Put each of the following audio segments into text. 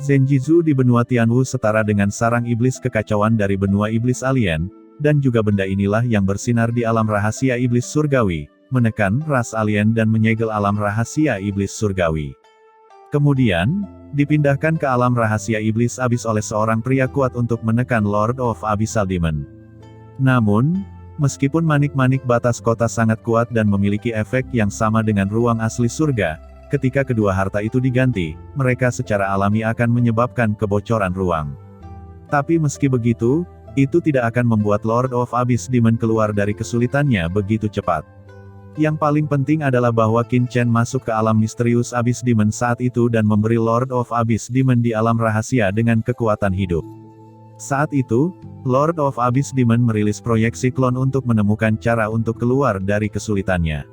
Zenjizu di benua Tianwu setara dengan sarang iblis kekacauan dari benua iblis alien, dan juga benda inilah yang bersinar di alam rahasia iblis surgawi, menekan ras alien dan menyegel alam rahasia iblis surgawi. Kemudian, dipindahkan ke alam rahasia iblis abis oleh seorang pria kuat untuk menekan Lord of Abyssal Demon. Namun, meskipun manik-manik batas kota sangat kuat dan memiliki efek yang sama dengan ruang asli surga, ketika kedua harta itu diganti, mereka secara alami akan menyebabkan kebocoran ruang. Tapi meski begitu, itu tidak akan membuat Lord of Abyss Demon keluar dari kesulitannya begitu cepat. Yang paling penting adalah bahwa Qin Chen masuk ke alam misterius Abyss Demon saat itu dan memberi Lord of Abyss Demon di alam rahasia dengan kekuatan hidup. Saat itu, Lord of Abyss Demon merilis proyeksi klon untuk menemukan cara untuk keluar dari kesulitannya.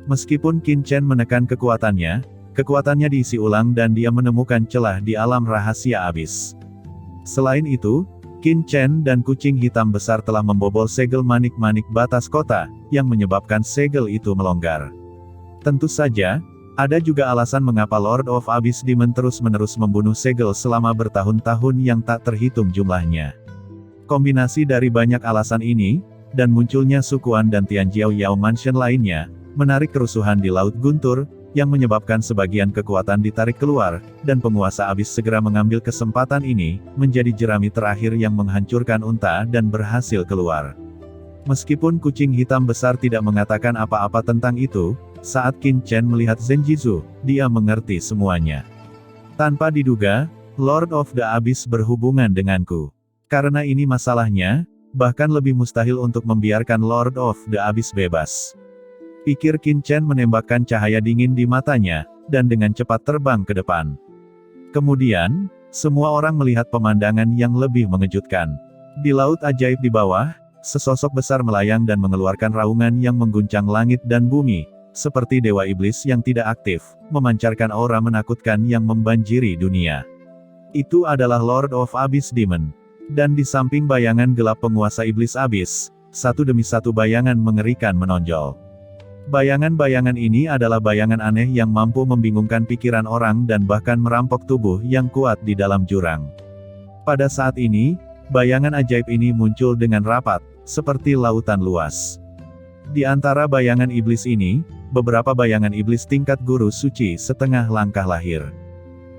Meskipun Qin Chen menekan kekuatannya diisi ulang dan dia menemukan celah di alam rahasia Abyss. Selain itu, Qin Chen dan kucing hitam besar telah membobol segel manik-manik batas kota, yang menyebabkan segel itu melonggar. Tentu saja, ada juga alasan mengapa Lord of Abyss Demon terus-menerus membunuh segel selama bertahun-tahun yang tak terhitung jumlahnya. Kombinasi dari banyak alasan ini, dan munculnya Sukuan dan Tianjiao Yao Mansion lainnya, menarik kerusuhan di Laut Guntur, yang menyebabkan sebagian kekuatan ditarik keluar, dan penguasa Abyss segera mengambil kesempatan ini, menjadi jerami terakhir yang menghancurkan unta dan berhasil keluar. Meskipun kucing hitam besar tidak mengatakan apa-apa tentang itu, saat Qin Chen melihat Zenjizu, dia mengerti semuanya. Tanpa diduga, Lord of the Abyss berhubungan denganku. Karena ini masalahnya, bahkan lebih mustahil untuk membiarkan Lord of the Abyss bebas. Pikir Qin Chen menembakkan cahaya dingin di matanya, dan dengan cepat terbang ke depan. Kemudian, semua orang melihat pemandangan yang lebih mengejutkan. Di laut ajaib di bawah, sesosok besar melayang dan mengeluarkan raungan yang mengguncang langit dan bumi, seperti dewa iblis yang tidak aktif, memancarkan aura menakutkan yang membanjiri dunia. Itu adalah Lord of Abyss Demon. Dan di samping bayangan gelap penguasa iblis Abyss, satu demi satu bayangan mengerikan menonjol. Bayangan-bayangan ini adalah bayangan aneh yang mampu membingungkan pikiran orang dan bahkan merampok tubuh yang kuat di dalam jurang. Pada saat ini, bayangan ajaib ini muncul dengan rapat, seperti lautan luas. Di antara bayangan iblis ini, beberapa bayangan iblis tingkat guru suci setengah langkah lahir.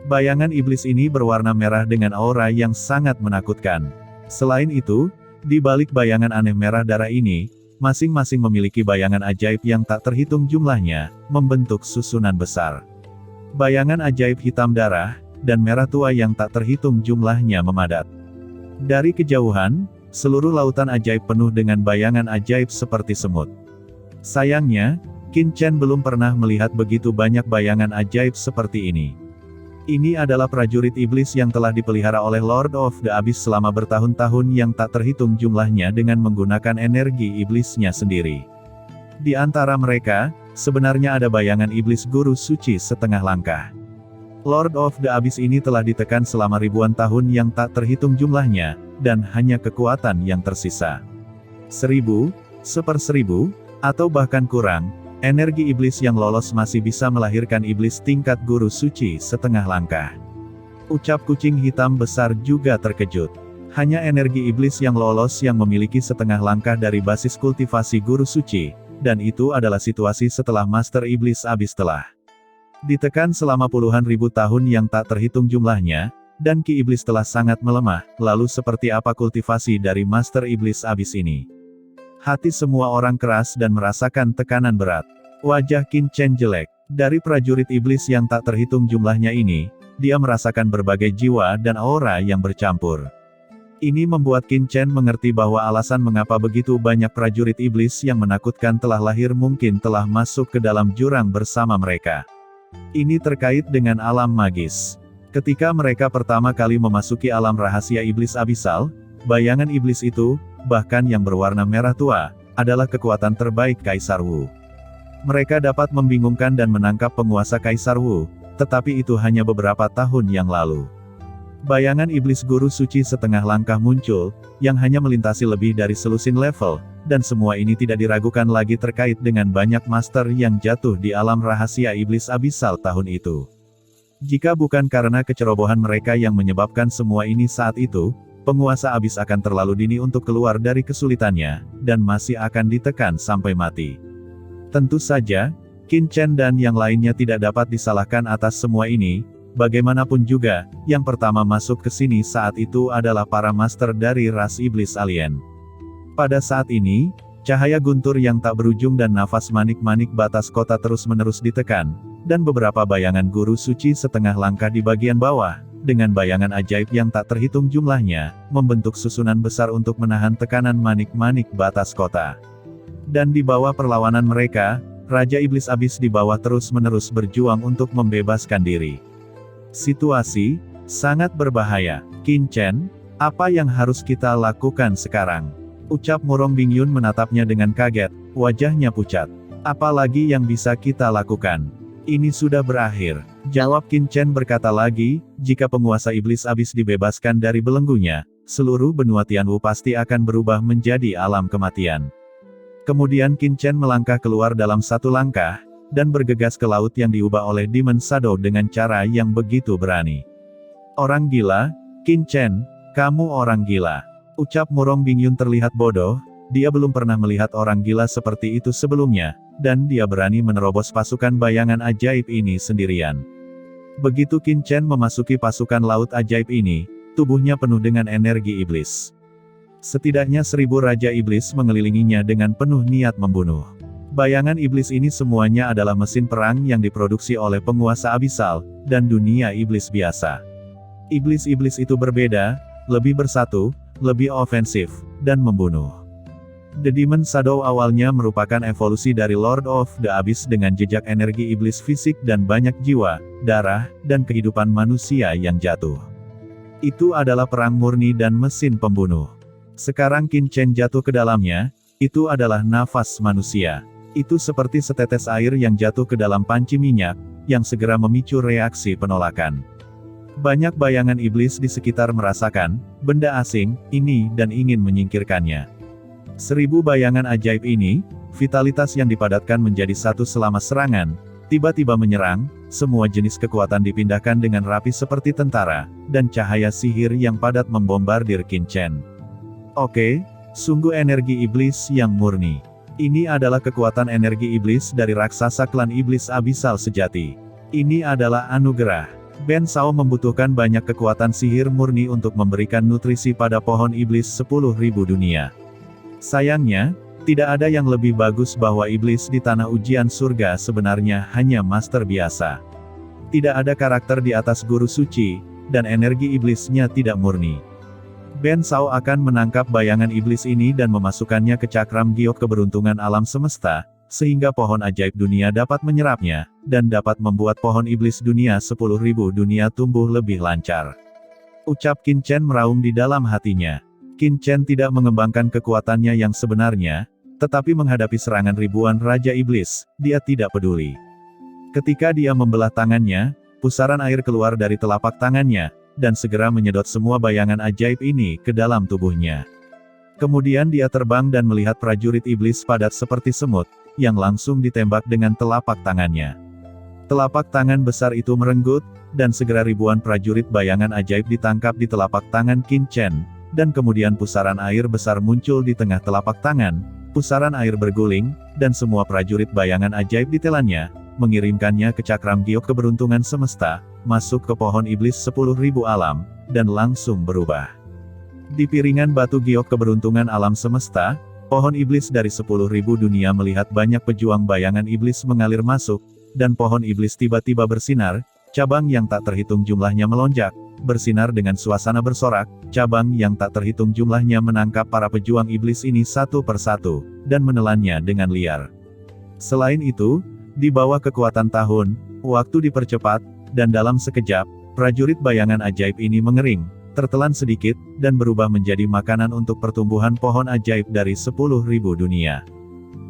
Bayangan iblis ini berwarna merah dengan aura yang sangat menakutkan. Selain itu, di balik bayangan aneh merah darah ini, masing-masing memiliki bayangan ajaib yang tak terhitung jumlahnya, membentuk susunan besar. Bayangan ajaib hitam darah, dan merah tua yang tak terhitung jumlahnya memadat. Dari kejauhan, seluruh lautan ajaib penuh dengan bayangan ajaib seperti semut. Sayangnya, Qin Chen belum pernah melihat begitu banyak bayangan ajaib seperti ini. Ini adalah prajurit iblis yang telah dipelihara oleh Lord of the Abyss selama bertahun-tahun yang tak terhitung jumlahnya dengan menggunakan energi iblisnya sendiri. Di antara mereka, sebenarnya ada bayangan iblis guru suci setengah langkah. Lord of the Abyss ini telah ditekan selama ribuan tahun yang tak terhitung jumlahnya, dan hanya kekuatan yang tersisa. 1000, 1/1000, atau bahkan kurang, energi iblis yang lolos masih bisa melahirkan iblis tingkat guru suci setengah langkah. Ucap kucing hitam besar juga terkejut. Hanya energi iblis yang lolos yang memiliki setengah langkah dari basis kultivasi guru suci, dan itu adalah situasi setelah Master Iblis Abyss telah ditekan selama puluhan ribu tahun yang tak terhitung jumlahnya, dan Ki Iblis telah sangat melemah. Lalu seperti apa kultivasi dari Master Iblis Abyss ini? Hati semua orang keras dan merasakan tekanan berat. Wajah Qin Chen jelek. Dari prajurit iblis yang tak terhitung jumlahnya ini, dia merasakan berbagai jiwa dan aura yang bercampur. Ini membuat Qin Chen mengerti bahwa alasan mengapa begitu banyak prajurit iblis yang menakutkan telah lahir mungkin telah masuk ke dalam jurang bersama mereka. Ini terkait dengan alam magis. Ketika mereka pertama kali memasuki alam rahasia iblis abisal, bayangan iblis itu, bahkan yang berwarna merah tua, adalah kekuatan terbaik Kaisar Wu. Mereka dapat membingungkan dan menangkap penguasa Kaisar Wu, tetapi itu hanya beberapa tahun yang lalu. Bayangan iblis guru suci setengah langkah muncul, yang hanya melintasi lebih dari selusin level, dan semua ini tidak diragukan lagi terkait dengan banyak master yang jatuh di alam rahasia iblis abisal tahun itu. Jika bukan karena kecerobohan mereka yang menyebabkan semua ini saat itu, penguasa abis akan terlalu dini untuk keluar dari kesulitannya, dan masih akan ditekan sampai mati. Tentu saja, Qin Chen dan yang lainnya tidak dapat disalahkan atas semua ini. Bagaimanapun juga, yang pertama masuk ke sini saat itu adalah para master dari ras iblis alien. Pada saat ini, cahaya guntur yang tak berujung dan nafas manik-manik batas kota terus-menerus ditekan, dan beberapa bayangan guru suci setengah langkah di bagian bawah, dengan bayangan ajaib yang tak terhitung jumlahnya, membentuk susunan besar untuk menahan tekanan manik-manik batas kota. Dan di bawah perlawanan mereka, Raja Iblis Abis di bawah terus-menerus berjuang untuk membebaskan diri. Situasi sangat berbahaya. Qin Chen, apa yang harus kita lakukan sekarang? Ucap Murong Bingyun menatapnya dengan kaget, wajahnya pucat. Apalagi yang bisa kita lakukan? Ini sudah berakhir. Jawab Qin Chen berkata lagi, jika penguasa iblis abis dibebaskan dari belenggunya, seluruh benua Tianwu pasti akan berubah menjadi alam kematian. Kemudian Qin Chen melangkah keluar dalam satu langkah, dan bergegas ke laut yang diubah oleh Demon Shadow dengan cara yang begitu berani. Orang gila, Qin Chen, kamu orang gila. Ucap Murong Bingyun terlihat bodoh, dia belum pernah melihat orang gila seperti itu sebelumnya, dan dia berani menerobos pasukan bayangan ajaib ini sendirian. Begitu Qin Chen memasuki pasukan laut ajaib ini, tubuhnya penuh dengan energi iblis. Setidaknya 1000 Raja Iblis mengelilinginya dengan penuh niat membunuh. Bayangan iblis ini semuanya adalah mesin perang yang diproduksi oleh penguasa abisal, dan dunia iblis biasa. Iblis-iblis itu berbeda, lebih bersatu, lebih ofensif, dan membunuh. The Demon Shadow awalnya merupakan evolusi dari Lord of the Abyss dengan jejak energi iblis fisik dan banyak jiwa, darah, dan kehidupan manusia yang jatuh. Itu adalah perang murni dan mesin pembunuh. Sekarang Qin Chen jatuh ke dalamnya, itu adalah nafas manusia. Itu seperti setetes air yang jatuh ke dalam panci minyak, yang segera memicu reaksi penolakan. Banyak bayangan iblis di sekitar merasakan benda asing ini dan ingin menyingkirkannya. 1000 bayangan ajaib ini, vitalitas yang dipadatkan menjadi satu selama serangan, tiba-tiba menyerang, semua jenis kekuatan dipindahkan dengan rapi seperti tentara, dan cahaya sihir yang padat membombardir Qin Chen. Oke, sungguh energi iblis yang murni. Ini adalah kekuatan energi iblis dari raksasa klan iblis abisal sejati. Ini adalah anugerah. Ben Shao membutuhkan banyak kekuatan sihir murni untuk memberikan nutrisi pada pohon iblis 10.000 dunia. Sayangnya, tidak ada yang lebih bagus bahwa iblis di tanah ujian surga sebenarnya hanya master biasa. Tidak ada karakter di atas guru suci, dan energi iblisnya tidak murni. Ben Shao akan menangkap bayangan iblis ini dan memasukkannya ke cakram giok keberuntungan alam semesta, sehingga pohon ajaib dunia dapat menyerapnya, dan dapat membuat pohon iblis dunia 10.000 dunia tumbuh lebih lancar. Ucap Qin Chen meraung di dalam hatinya. Qin Chen tidak mengembangkan kekuatannya yang sebenarnya, tetapi menghadapi serangan ribuan Raja Iblis, dia tidak peduli. Ketika dia membelah tangannya, pusaran air keluar dari telapak tangannya, dan segera menyedot semua bayangan ajaib ini ke dalam tubuhnya. Kemudian dia terbang dan melihat prajurit iblis padat seperti semut, yang langsung ditembak dengan telapak tangannya. Telapak tangan besar itu merenggut, dan segera ribuan prajurit bayangan ajaib ditangkap di telapak tangan Qin Chen, dan kemudian pusaran air besar muncul di tengah telapak tangan, pusaran air berguling, dan semua prajurit bayangan ajaib ditelannya, mengirimkannya ke cakram giok keberuntungan semesta, masuk ke pohon iblis 10.000 alam, dan langsung berubah. Di piringan batu giok keberuntungan alam semesta, pohon iblis dari 10.000 dunia melihat banyak pejuang bayangan iblis mengalir masuk, dan pohon iblis tiba-tiba bersinar, cabang yang tak terhitung jumlahnya melonjak, bersinar dengan suasana bersorak, cabang yang tak terhitung jumlahnya menangkap para pejuang iblis ini satu persatu, dan menelannya dengan liar. Selain itu, di bawah kekuatan tahun, waktu dipercepat, dan dalam sekejap, prajurit bayangan ajaib ini mengering, tertelan sedikit, dan berubah menjadi makanan untuk pertumbuhan pohon ajaib dari 10.000 dunia.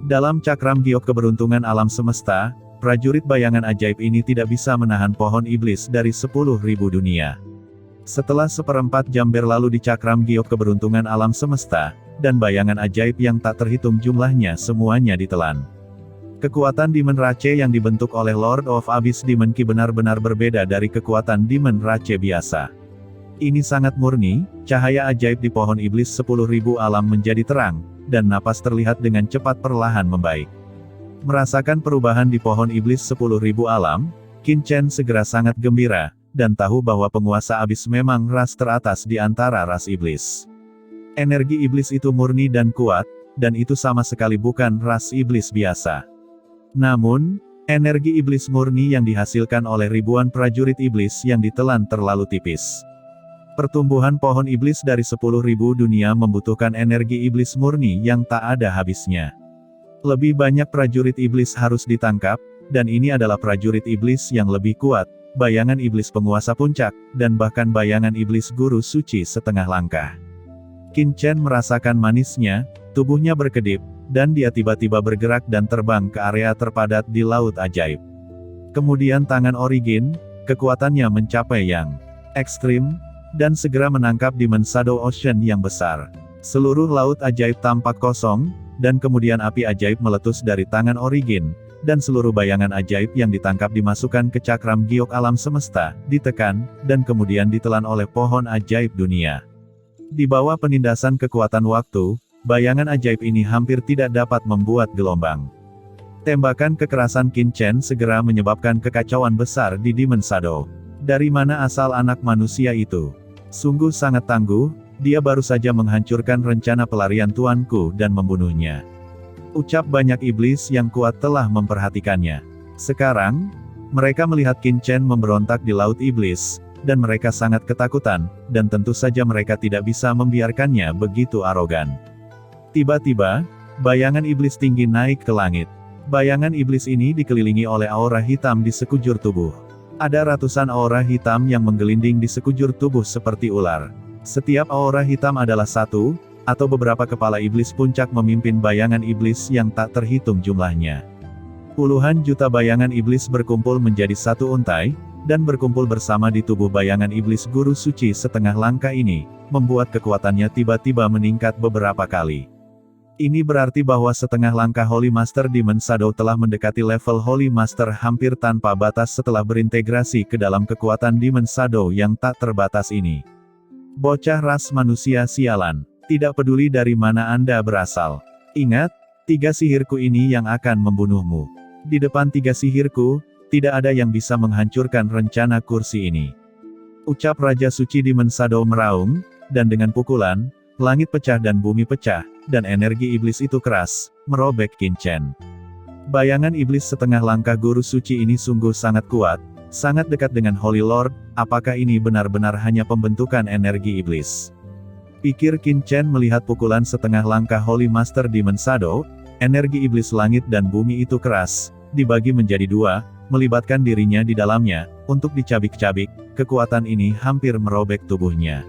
Dalam cakram giok keberuntungan alam semesta, prajurit bayangan ajaib ini tidak bisa menahan pohon iblis dari 10.000 dunia. Setelah seperempat jam berlalu di cakram giok keberuntungan alam semesta, dan bayangan ajaib yang tak terhitung jumlahnya semuanya ditelan. Kekuatan Demon Rache yang dibentuk oleh Lord of Abyss Demon Ki benar-benar berbeda dari kekuatan Demon Rache biasa. Ini sangat murni, cahaya ajaib di pohon iblis 10.000 alam menjadi terang, dan napas terlihat dengan cepat perlahan membaik. Merasakan perubahan di pohon iblis 10.000 alam, Qin Chen segera sangat gembira, dan tahu bahwa penguasa abis memang ras teratas di antara ras iblis. Energi iblis itu murni dan kuat, dan itu sama sekali bukan ras iblis biasa. Namun, energi iblis murni yang dihasilkan oleh ribuan prajurit iblis yang ditelan terlalu tipis. Pertumbuhan pohon iblis dari 10.000 dunia membutuhkan energi iblis murni yang tak ada habisnya. Lebih banyak prajurit iblis harus ditangkap, dan ini adalah prajurit iblis yang lebih kuat, bayangan iblis penguasa puncak, dan bahkan bayangan iblis guru suci setengah langkah. Qin Chen merasakan manisnya, tubuhnya berkedip, dan dia tiba-tiba bergerak dan terbang ke area terpadat di laut ajaib. Kemudian tangan Origin, kekuatannya mencapai yang ekstrim, dan segera menangkap Demon Shadow Ocean yang besar. Seluruh laut ajaib tampak kosong, dan kemudian api ajaib meletus dari tangan Origin, dan seluruh bayangan ajaib yang ditangkap dimasukkan ke cakram giok alam semesta, ditekan, dan kemudian ditelan oleh pohon ajaib dunia. Di bawah penindasan kekuatan waktu, bayangan ajaib ini hampir tidak dapat membuat gelombang. Tembakan kekerasan Qin Chen segera menyebabkan kekacauan besar di Demon Shadow. Dari mana asal anak manusia itu? Sungguh sangat tangguh, dia baru saja menghancurkan rencana pelarian tuanku dan membunuhnya. Ucap banyak iblis yang kuat telah memperhatikannya. Sekarang, mereka melihat Qin Chen memberontak di laut iblis, dan mereka sangat ketakutan, dan tentu saja mereka tidak bisa membiarkannya begitu arogan. Tiba-tiba, bayangan iblis tinggi naik ke langit. Bayangan iblis ini dikelilingi oleh aura hitam di sekujur tubuh. Ada ratusan aura hitam yang menggelinding di sekujur tubuh seperti ular. Setiap aura hitam adalah satu, atau beberapa kepala iblis puncak memimpin bayangan iblis yang tak terhitung jumlahnya. Puluhan juta bayangan iblis berkumpul menjadi satu untai, dan berkumpul bersama di tubuh bayangan iblis guru suci setengah langkah ini, membuat kekuatannya tiba-tiba meningkat beberapa kali. Ini berarti bahwa setengah langkah Holy Master Demon Shadow telah mendekati level Holy Master hampir tanpa batas setelah berintegrasi ke dalam kekuatan Demon Shadow yang tak terbatas ini. Bocah ras manusia sialan, tidak peduli dari mana Anda berasal. Ingat, 3 sihirku ini yang akan membunuhmu. Di depan 3 sihirku, tidak ada yang bisa menghancurkan rencana kursi ini. Ucap Raja Suci Demon Shadow meraung, dan dengan pukulan, langit pecah dan bumi pecah, dan energi iblis itu keras, merobek Qin Chen. Bayangan iblis setengah langkah guru suci ini sungguh sangat kuat, sangat dekat dengan Holy Lord. Apakah ini benar-benar hanya pembentukan energi iblis? Pikir Qin Chen melihat pukulan setengah langkah Holy Master Demon Shadow, energi iblis langit dan bumi itu keras, dibagi menjadi 2, melibatkan dirinya di dalamnya, untuk dicabik-cabik. Kekuatan ini hampir merobek tubuhnya.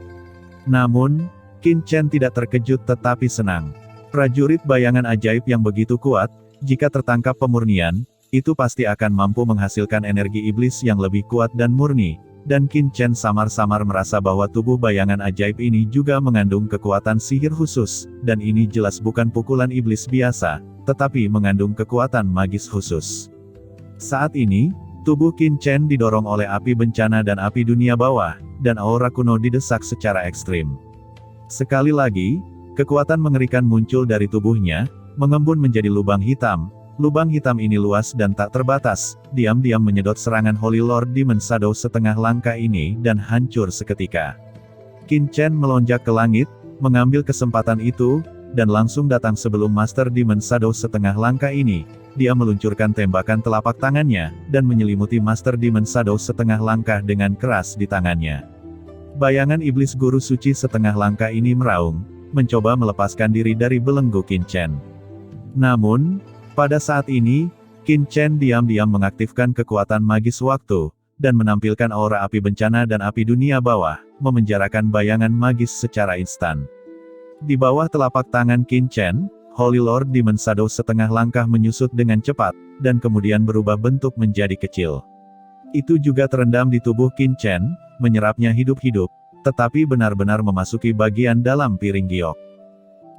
Namun, Qin Chen tidak terkejut tetapi senang. Prajurit bayangan ajaib yang begitu kuat, jika tertangkap pemurnian, itu pasti akan mampu menghasilkan energi iblis yang lebih kuat dan murni, dan Qin Chen samar-samar merasa bahwa tubuh bayangan ajaib ini juga mengandung kekuatan sihir khusus, dan ini jelas bukan pukulan iblis biasa, tetapi mengandung kekuatan magis khusus. Saat ini, tubuh Qin Chen didorong oleh api bencana dan api dunia bawah, dan aura kuno didesak secara ekstrim. Sekali lagi, kekuatan mengerikan muncul dari tubuhnya, mengembun menjadi lubang hitam. Lubang hitam ini luas dan tak terbatas, diam-diam menyedot serangan Holy Lord Demon Shadow setengah langkah ini dan hancur seketika. Qin Chen melonjak ke langit, mengambil kesempatan itu, dan langsung datang sebelum Master Demon Shadow setengah langkah ini. Dia meluncurkan tembakan telapak tangannya, dan menyelimuti Master Demon Shadow setengah langkah dengan keras di tangannya. Bayangan iblis guru suci setengah langkah ini meraung, mencoba melepaskan diri dari belenggu Qin Chen. Namun, pada saat ini, Qin Chen diam-diam mengaktifkan kekuatan magis waktu, dan menampilkan aura api bencana dan api dunia bawah, memenjarakan bayangan magis secara instan. Di bawah telapak tangan Qin Chen, Holy Lord Demon Shadow setengah langkah menyusut dengan cepat, dan kemudian berubah bentuk menjadi kecil. Itu juga terendam di tubuh Qin Chen, menyerapnya hidup-hidup, tetapi benar-benar memasuki bagian dalam piring giok.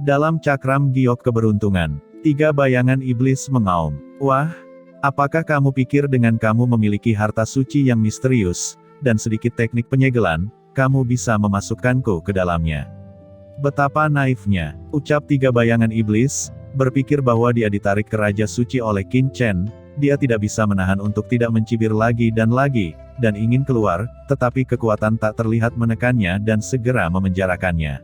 Dalam cakram giok keberuntungan, Tiga bayangan iblis mengaum. Wah, apakah kamu pikir dengan kamu memiliki harta suci yang misterius, dan sedikit teknik penyegelan, kamu bisa memasukkanku ke dalamnya? Betapa naifnya, ucap tiga bayangan iblis, berpikir bahwa dia ditarik ke Raja Suci oleh Qin Chen. Dia tidak bisa menahan untuk tidak mencibir lagi, dan ingin keluar, tetapi kekuatan tak terlihat menekannya dan segera memenjarakannya.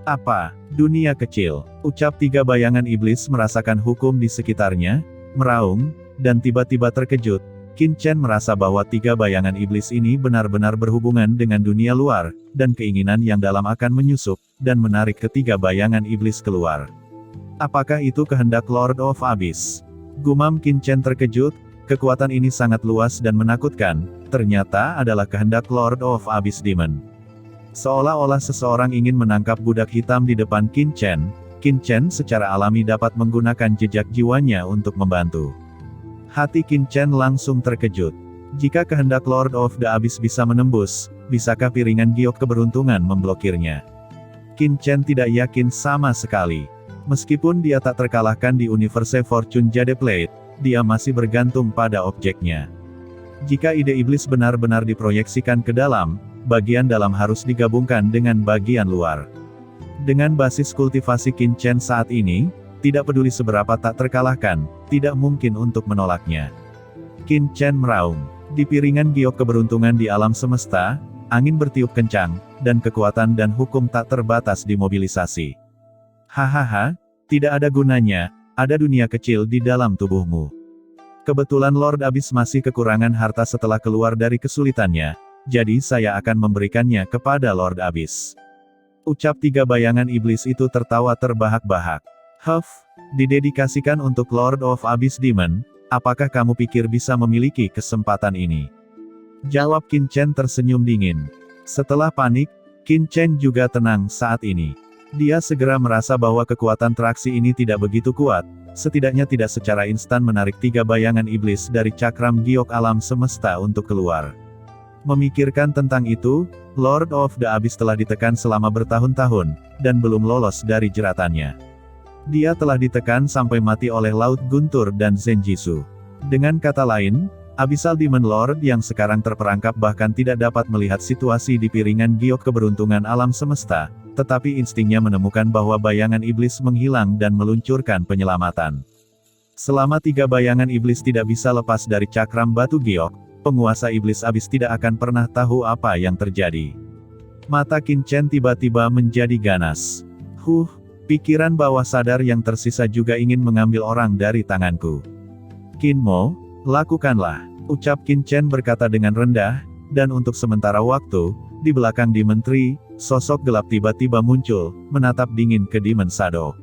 Apa? Dunia kecil, ucap tiga bayangan iblis merasakan hukum di sekitarnya, meraung, dan tiba-tiba terkejut. Qin Chen merasa bahwa tiga bayangan iblis ini benar-benar berhubungan dengan dunia luar, dan keinginan yang dalam akan menyusup, dan menarik ketiga bayangan iblis keluar. Apakah itu kehendak Lord of Abyss? Gumam Qin Chen terkejut, kekuatan ini sangat luas dan menakutkan, ternyata adalah kehendak Lord of Abyss Demon. Seolah-olah seseorang ingin menangkap budak hitam di depan Qin Chen secara alami dapat menggunakan jejak jiwanya untuk membantu. Hati Qin Chen langsung terkejut. Jika kehendak Lord of the Abyss bisa menembus, bisakah piringan giok keberuntungan memblokirnya? Qin Chen tidak yakin sama sekali. Meskipun dia tak terkalahkan di Universe Fortune Jade Plate, dia masih bergantung pada objeknya. Jika ide iblis benar-benar diproyeksikan ke dalam, bagian dalam harus digabungkan dengan bagian luar. Dengan basis kultivasi Qin Chen saat ini, tidak peduli seberapa tak terkalahkan, tidak mungkin untuk menolaknya. Qin Chen meraung. Di piringan giok keberuntungan di alam semesta, angin bertiup kencang, dan kekuatan dan hukum tak terbatas dimobilisasi. Hahaha, tidak ada gunanya, ada dunia kecil di dalam tubuhmu. Kebetulan Lord Abyss masih kekurangan harta setelah keluar dari kesulitannya, jadi saya akan memberikannya kepada Lord Abyss. Ucap tiga bayangan iblis itu tertawa terbahak-bahak. Huff, didedikasikan untuk Lord of Abyss Demon, apakah kamu pikir bisa memiliki kesempatan ini? Jawab Qin Chen tersenyum dingin. Setelah panik, Qin Chen juga tenang saat ini. Dia segera merasa bahwa kekuatan traksi ini tidak begitu kuat, setidaknya tidak secara instan menarik tiga bayangan iblis dari cakram giok alam semesta untuk keluar. Memikirkan tentang itu, Lord of the Abyss telah ditekan selama bertahun-tahun, dan belum lolos dari jeratannya. Dia telah ditekan sampai mati oleh Laut Guntur dan Zenjitsu. Dengan kata lain, Abyssal Demon Lord yang sekarang terperangkap bahkan tidak dapat melihat situasi di piringan giok keberuntungan alam semesta, tetapi instingnya menemukan bahwa bayangan iblis menghilang dan meluncurkan penyelamatan. Selama tiga bayangan iblis tidak bisa lepas dari cakram batu giok, penguasa iblis Abyss tidak akan pernah tahu apa yang terjadi. Mata Qin Chen tiba-tiba menjadi ganas. Pikiran bawah sadar yang tersisa juga ingin mengambil orang dari tanganku. Qin Mo, lakukanlah, ucap Qin Chen berkata dengan rendah, dan untuk sementara waktu, di belakang Demon Tree, sosok gelap tiba-tiba muncul, menatap dingin ke Demon Shadow.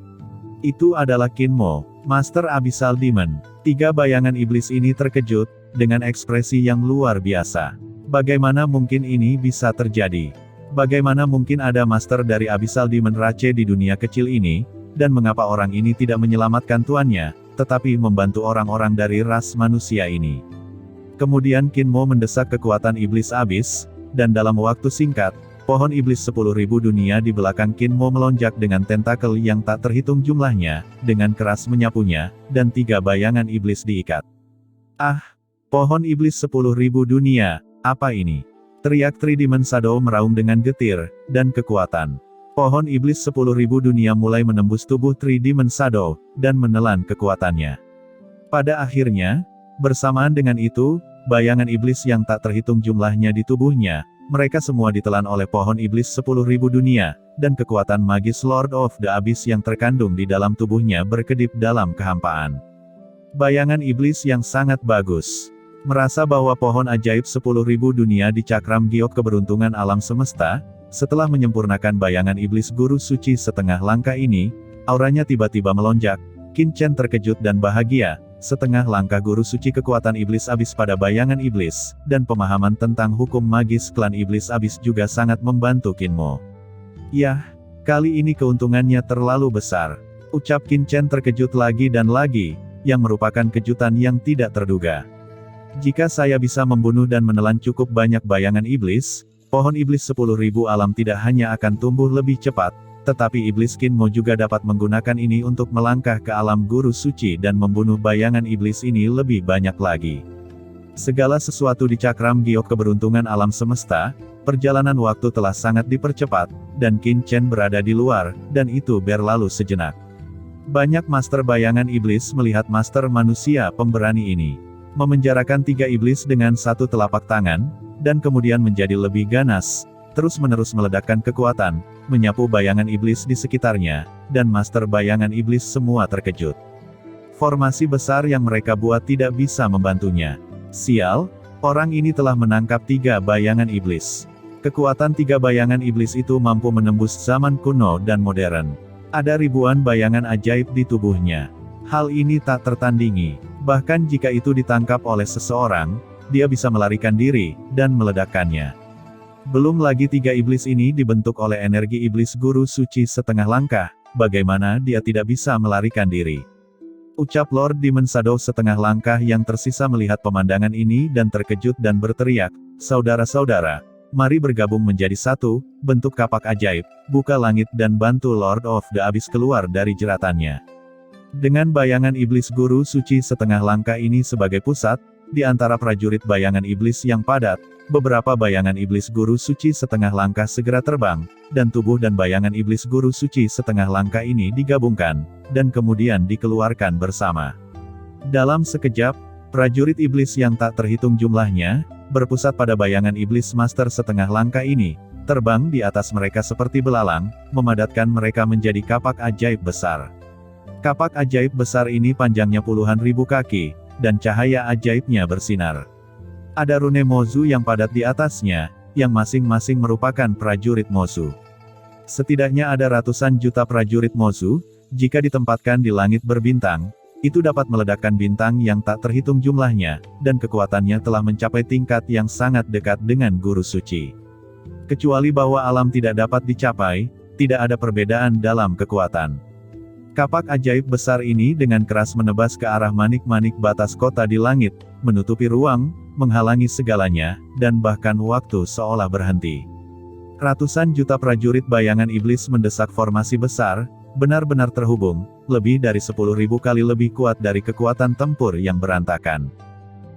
Itu adalah Qin Mo, Master Abyssal Demon. Tiga bayangan iblis ini terkejut, dengan ekspresi yang luar biasa. Bagaimana mungkin ini bisa terjadi? Bagaimana mungkin ada master dari Abyssal Demon Rache di dunia kecil ini, dan mengapa orang ini tidak menyelamatkan tuannya, tetapi membantu orang-orang dari ras manusia ini? Kemudian Qin Mo mendesak kekuatan iblis Abyss, dan dalam waktu singkat, pohon iblis 10.000 dunia di belakang Qin Mo melonjak dengan tentakel yang tak terhitung jumlahnya, dengan keras menyapunya, dan tiga bayangan iblis diikat. Ah! Pohon iblis 10.000 dunia, apa ini? Teriak Three Demon Shadow meraung dengan getir, dan kekuatan. Pohon iblis 10.000 dunia mulai menembus tubuh Three Demon Shadow, dan menelan kekuatannya. Pada akhirnya, bersamaan dengan itu, bayangan iblis yang tak terhitung jumlahnya di tubuhnya, mereka semua ditelan oleh pohon iblis 10.000 dunia, dan kekuatan magis Lord of the Abyss yang terkandung di dalam tubuhnya berkedip dalam kehampaan. Bayangan iblis yang sangat bagus. Merasa bahwa pohon ajaib 10.000 dunia di cakram giok keberuntungan alam semesta, setelah menyempurnakan bayangan iblis guru suci setengah langkah ini, auranya tiba-tiba melonjak. Qin Chen terkejut dan bahagia, setengah langkah guru suci kekuatan iblis Abyss pada bayangan iblis, dan pemahaman tentang hukum magis klan iblis Abyss juga sangat membantu Qin Mo. Yah, kali ini keuntungannya terlalu besar, ucap Qin Chen terkejut lagi dan lagi, yang merupakan kejutan yang tidak terduga. Jika saya bisa membunuh dan menelan cukup banyak bayangan iblis, pohon iblis 10.000 alam tidak hanya akan tumbuh lebih cepat, Tetapi iblis Kinmo juga dapat menggunakan ini untuk melangkah ke alam guru suci dan membunuh bayangan iblis ini lebih banyak lagi. Segala sesuatu di cakram giok keberuntungan alam semesta, perjalanan waktu telah sangat dipercepat, dan Qin Chen berada di luar, dan itu berlalu sejenak. Banyak master bayangan iblis melihat master manusia pemberani ini memenjarakan 3 iblis dengan 1 telapak tangan, dan kemudian menjadi lebih ganas, terus-menerus meledakkan kekuatan, menyapu bayangan iblis di sekitarnya, dan master bayangan iblis semua terkejut. Formasi besar yang mereka buat tidak bisa membantunya. Sial, orang ini telah menangkap 3 bayangan iblis. Kekuatan 3 bayangan iblis itu mampu menembus zaman kuno dan modern. Ada ribuan bayangan ajaib di tubuhnya. Hal ini tak tertandingi. Bahkan jika itu ditangkap oleh seseorang, dia bisa melarikan diri, dan meledakkannya. Belum lagi 3 iblis ini dibentuk oleh energi iblis guru suci setengah langkah, bagaimana dia tidak bisa melarikan diri. Ucap Lord Demon Shadow setengah langkah yang tersisa melihat pemandangan ini dan terkejut dan berteriak, "Saudara-saudara, mari bergabung menjadi satu, bentuk kapak ajaib, buka langit dan bantu Lord of the Abyss keluar dari jeratannya." Dengan bayangan iblis guru suci setengah langkah ini sebagai pusat, di antara prajurit bayangan iblis yang padat, beberapa bayangan iblis guru suci setengah langkah segera terbang, dan tubuh dan bayangan iblis guru suci setengah langkah ini digabungkan, dan kemudian dikeluarkan bersama. Dalam sekejap, prajurit iblis yang tak terhitung jumlahnya, berpusat pada bayangan iblis master setengah langkah ini, terbang di atas mereka seperti belalang, memadatkan mereka menjadi kapak ajaib besar. Kapak ajaib besar ini panjangnya puluhan ribu kaki, dan cahaya ajaibnya bersinar. Ada rune Mozu yang padat di atasnya, yang masing-masing merupakan prajurit Mozu. Setidaknya ada ratusan juta prajurit Mozu, jika ditempatkan di langit berbintang, itu dapat meledakkan bintang yang tak terhitung jumlahnya, dan kekuatannya telah mencapai tingkat yang sangat dekat dengan guru suci. Kecuali bahwa alam tidak dapat dicapai, tidak ada perbedaan dalam kekuatan. Kapak ajaib besar ini dengan keras menebas ke arah manik-manik batas kota di langit, menutupi ruang, menghalangi segalanya, dan bahkan waktu seolah berhenti. Ratusan juta prajurit bayangan iblis mendesak formasi besar, benar-benar terhubung, lebih dari 10.000 kali lebih kuat dari kekuatan tempur yang berantakan.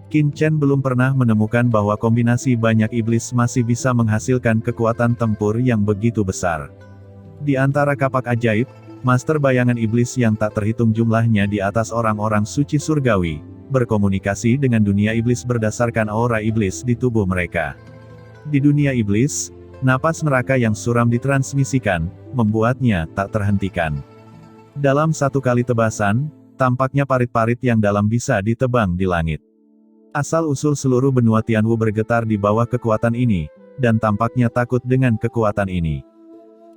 Qin Chen belum pernah menemukan bahwa kombinasi banyak iblis masih bisa menghasilkan kekuatan tempur yang begitu besar. Di antara kapak ajaib, master bayangan iblis yang tak terhitung jumlahnya di atas orang-orang suci surgawi, berkomunikasi dengan dunia iblis berdasarkan aura iblis di tubuh mereka. Di dunia iblis, napas neraka yang suram ditransmisikan, membuatnya tak terhentikan. Dalam satu kali tebasan, tampaknya parit-parit yang dalam bisa ditebang di langit. Asal-usul seluruh benua Tianwu bergetar di bawah kekuatan ini, dan tampaknya takut dengan kekuatan ini.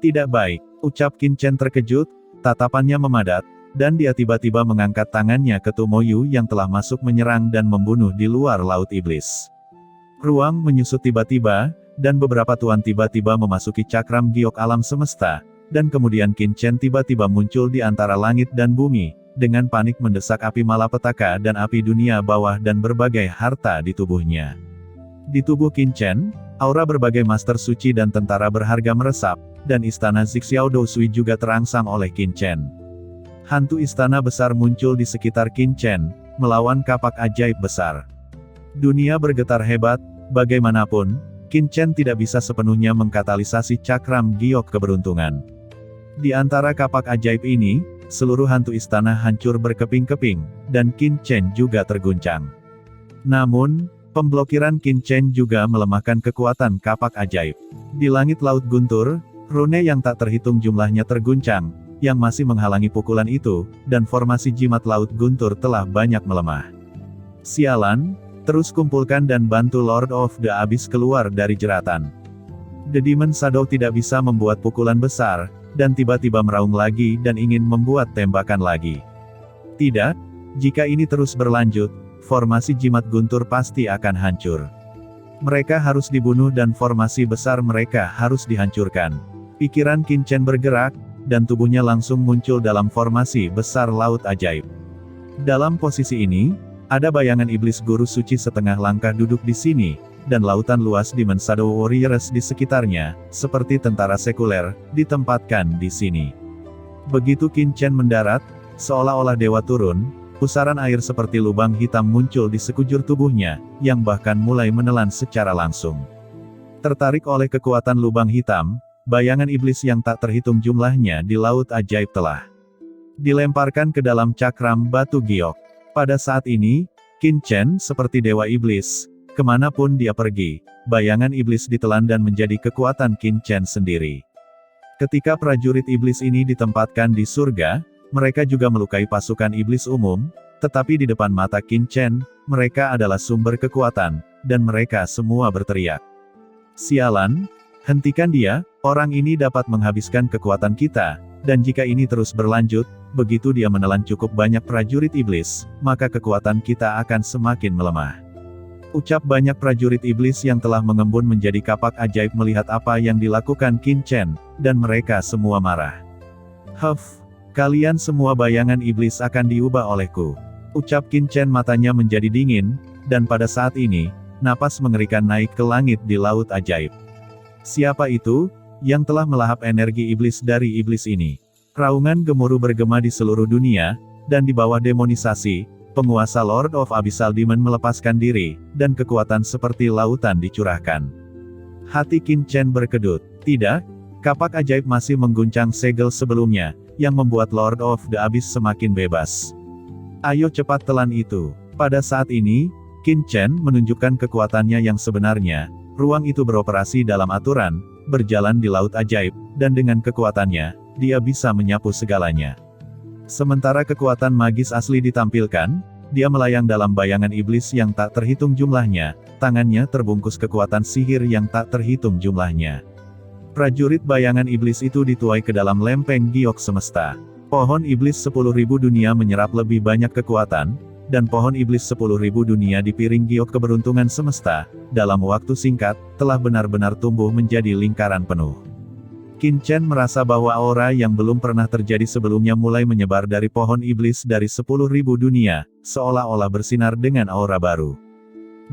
Tidak baik, ucap Qin Chen terkejut, tatapannya memadat, dan dia tiba-tiba mengangkat tangannya ke Tumoyu yang telah masuk menyerang dan membunuh di luar laut iblis. Ruang menyusut tiba-tiba, dan beberapa tuan tiba-tiba memasuki cakram giok alam semesta, dan kemudian Qin Chen tiba-tiba muncul di antara langit dan bumi, dengan panik mendesak api malapetaka dan api dunia bawah dan berbagai harta di tubuhnya. Di tubuh Qin Chen, aura berbagai master suci dan tentara berharga meresap, dan istana Zixiao Dousui juga terangsang oleh Qin Chen. Hantu istana besar muncul di sekitar Qin Chen, melawan kapak ajaib besar. Dunia bergetar hebat, bagaimanapun, Qin Chen tidak bisa sepenuhnya mengkatalisasi cakram giok keberuntungan. Di antara kapak ajaib ini, seluruh hantu istana hancur berkeping-keping, dan Qin Chen juga terguncang. Namun, pemblokiran Qin Chen juga melemahkan kekuatan kapak ajaib. Di langit laut guntur, rune yang tak terhitung jumlahnya terguncang, yang masih menghalangi pukulan itu, dan formasi jimat laut guntur telah banyak melemah. Sialan, terus kumpulkan dan bantu Lord of the Abyss keluar dari jeratan. The Demon Shadow tidak bisa membuat pukulan besar, dan tiba-tiba meraung lagi dan ingin membuat tembakan lagi. Tidak, jika ini terus berlanjut, formasi jimat guntur pasti akan hancur. Mereka harus dibunuh dan formasi besar mereka harus dihancurkan. Pikiran Qin Chen bergerak, dan tubuhnya langsung muncul dalam formasi besar laut ajaib. Dalam posisi ini, ada bayangan iblis guru suci setengah langkah duduk di sini, dan lautan luas Demon Shadow Warriors di sekitarnya, seperti tentara sekuler, ditempatkan di sini. Begitu Qin Chen mendarat, seolah-olah dewa turun, pusaran air seperti lubang hitam muncul di sekujur tubuhnya, yang bahkan mulai menelan secara langsung. Tertarik oleh kekuatan lubang hitam, bayangan iblis yang tak terhitung jumlahnya di laut ajaib telah dilemparkan ke dalam cakram batu giok. Pada saat ini, Qin Chen seperti dewa iblis, kemanapun dia pergi, bayangan iblis ditelan dan menjadi kekuatan Qin Chen sendiri. Ketika prajurit iblis ini ditempatkan di surga, mereka juga melukai pasukan iblis umum, tetapi di depan mata Qin Chen, mereka adalah sumber kekuatan, dan mereka semua berteriak. Sialan, hentikan dia, orang ini dapat menghabiskan kekuatan kita, dan jika ini terus berlanjut, begitu dia menelan cukup banyak prajurit iblis, maka kekuatan kita akan semakin melemah. Ucap banyak prajurit iblis yang telah mengembun menjadi kapak ajaib melihat apa yang dilakukan Qin Chen, dan mereka semua marah. Huff, kalian semua bayangan iblis akan diubah olehku. Ucap Qin Chen matanya menjadi dingin, dan pada saat ini, napas mengerikan naik ke langit di laut ajaib. Siapa itu, yang telah melahap energi iblis dari iblis ini? Raungan gemuruh bergema di seluruh dunia, dan di bawah demonisasi, penguasa Lord of Abyssal Demon melepaskan diri, dan kekuatan seperti lautan dicurahkan. Hati Qin Chen berkedut. Tidak, kapak ajaib masih mengguncang segel sebelumnya, yang membuat Lord of the Abyss semakin bebas. Ayo cepat telan itu. Pada saat ini, Qin Chen menunjukkan kekuatannya yang sebenarnya, ruang itu beroperasi dalam aturan, berjalan di laut ajaib, dan dengan kekuatannya, dia bisa menyapu segalanya. Sementara kekuatan magis asli ditampilkan, dia melayang dalam bayangan iblis yang tak terhitung jumlahnya, tangannya terbungkus kekuatan sihir yang tak terhitung jumlahnya. Prajurit bayangan iblis itu dituai ke dalam lempeng giok semesta. Pohon iblis 10.000 dunia menyerap lebih banyak kekuatan, dan pohon iblis 10.000 dunia di piring giok keberuntungan semesta, dalam waktu singkat, telah benar-benar tumbuh menjadi lingkaran penuh. Qin Chen merasa bahwa aura yang belum pernah terjadi sebelumnya mulai menyebar dari pohon iblis dari 10.000 dunia, seolah-olah bersinar dengan aura baru.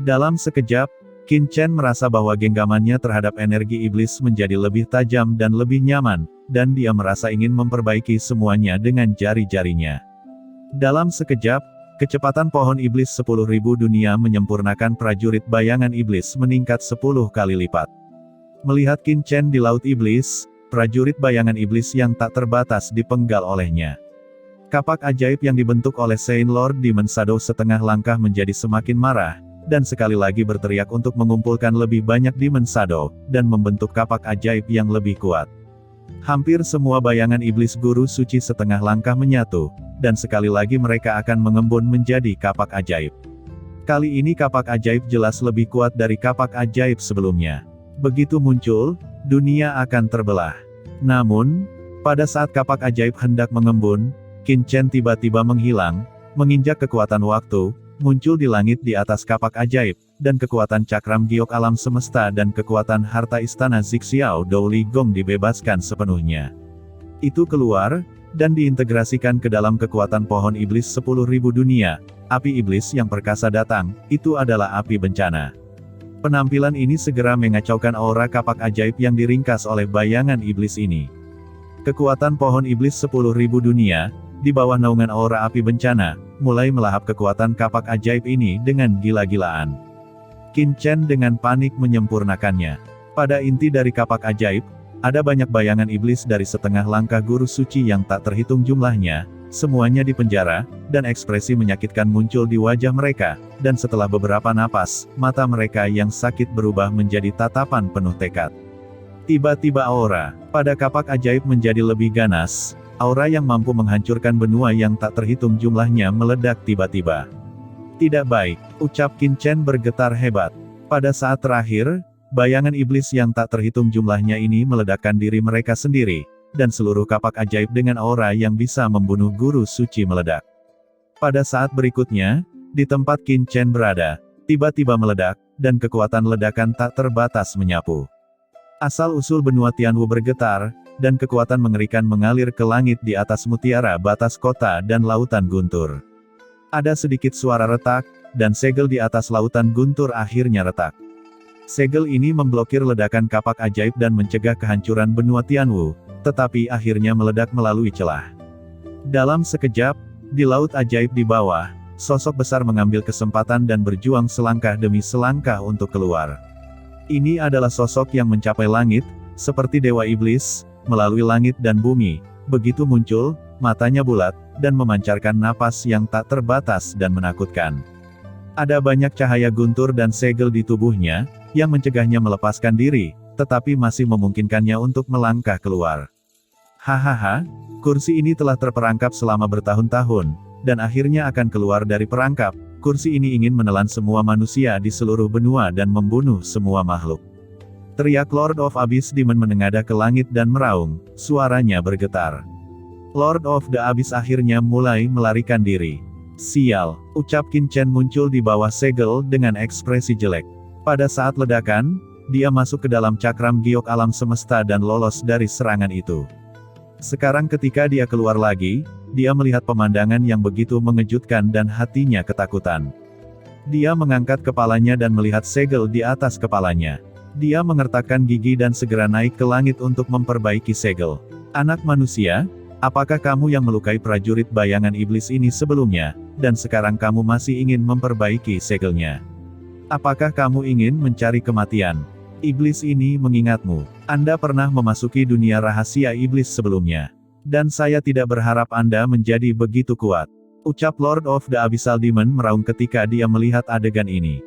Dalam sekejap, Qin Chen merasa bahwa genggamannya terhadap energi iblis menjadi lebih tajam dan lebih nyaman, dan dia merasa ingin memperbaiki semuanya dengan jari-jarinya. Dalam sekejap, kecepatan pohon iblis 10.000 dunia menyempurnakan prajurit bayangan iblis meningkat 10 kali lipat. Melihat Qin Chen di laut iblis, prajurit bayangan iblis yang tak terbatas dipenggal olehnya. Kapak ajaib yang dibentuk oleh Saint Lord Demon Shadow setengah langkah menjadi semakin marah, dan sekali lagi berteriak untuk mengumpulkan lebih banyak Demon Shadow, dan membentuk kapak ajaib yang lebih kuat. Hampir semua bayangan iblis guru suci setengah langkah menyatu, dan sekali lagi mereka akan mengembun menjadi kapak ajaib. Kali ini kapak ajaib jelas lebih kuat dari kapak ajaib sebelumnya. Begitu muncul, dunia akan terbelah. Namun, pada saat kapak ajaib hendak mengembun, Qin Chen tiba-tiba menghilang, menginjak kekuatan waktu, muncul di langit di atas kapak ajaib, dan kekuatan cakram giok alam semesta dan kekuatan harta istana Zixiao Douli Gong dibebaskan sepenuhnya. Itu keluar, dan diintegrasikan ke dalam kekuatan pohon iblis 10.000 dunia, api iblis yang perkasa datang, itu adalah api bencana. Penampilan ini segera mengacaukan aura kapak ajaib yang diringkas oleh bayangan iblis ini. Kekuatan pohon iblis 10.000 dunia, di bawah naungan aura api bencana, mulai melahap kekuatan kapak ajaib ini dengan gila-gilaan. Qin Chen dengan panik menyempurnakannya. Pada inti dari kapak ajaib, ada banyak bayangan iblis dari setengah langkah guru suci yang tak terhitung jumlahnya, semuanya dipenjara, dan ekspresi menyakitkan muncul di wajah mereka, dan setelah beberapa napas, mata mereka yang sakit berubah menjadi tatapan penuh tekad. Tiba-tiba aura pada kapak ajaib menjadi lebih ganas, aura yang mampu menghancurkan benua yang tak terhitung jumlahnya meledak tiba-tiba. Tidak baik, ucap Qin Chen bergetar hebat. Pada saat terakhir, bayangan iblis yang tak terhitung jumlahnya ini meledakkan diri mereka sendiri, dan seluruh kapak ajaib dengan aura yang bisa membunuh guru suci meledak. Pada saat berikutnya, di tempat Qin Chen berada, tiba-tiba meledak, dan kekuatan ledakan tak terbatas menyapu. Asal-usul benua Tianwu bergetar, dan kekuatan mengerikan mengalir ke langit di atas mutiara batas kota dan lautan guntur. Ada sedikit suara retak, dan segel di atas lautan guntur akhirnya retak. Segel ini memblokir ledakan kapak ajaib dan mencegah kehancuran benua Tianwu, tetapi akhirnya meledak melalui celah. Dalam sekejap, di laut ajaib di bawah, sosok besar mengambil kesempatan dan berjuang selangkah demi selangkah untuk keluar. Ini adalah sosok yang mencapai langit, seperti Dewa Iblis, melalui langit dan bumi, begitu muncul, matanya bulat, dan memancarkan napas yang tak terbatas dan menakutkan. Ada banyak cahaya guntur dan segel di tubuhnya, yang mencegahnya melepaskan diri, tetapi masih memungkinkannya untuk melangkah keluar. Hahaha, kursi ini telah terperangkap selama bertahun-tahun, dan akhirnya akan keluar dari perangkap. Kursi ini ingin menelan semua manusia di seluruh benua dan membunuh semua makhluk. Teriak Lord of Abyss Demon menengadah ke langit dan meraung, suaranya bergetar. Lord of the Abyss akhirnya mulai melarikan diri. Sial, ucap Qin Chen muncul di bawah segel dengan ekspresi jelek. Pada saat ledakan, dia masuk ke dalam cakram giok alam semesta dan lolos dari serangan itu. Sekarang ketika dia keluar lagi, dia melihat pemandangan yang begitu mengejutkan dan hatinya ketakutan. Dia mengangkat kepalanya dan melihat segel di atas kepalanya. Dia mengertakkan gigi dan segera naik ke langit untuk memperbaiki segel. Anak manusia, apakah kamu yang melukai prajurit bayangan iblis ini sebelumnya, dan sekarang kamu masih ingin memperbaiki segelnya? Apakah kamu ingin mencari kematian? Iblis ini mengingatmu. Anda pernah memasuki dunia rahasia iblis sebelumnya. Dan saya tidak berharap Anda menjadi begitu kuat. Ucap Lord of the Abyssal Demon meraung ketika dia melihat adegan ini.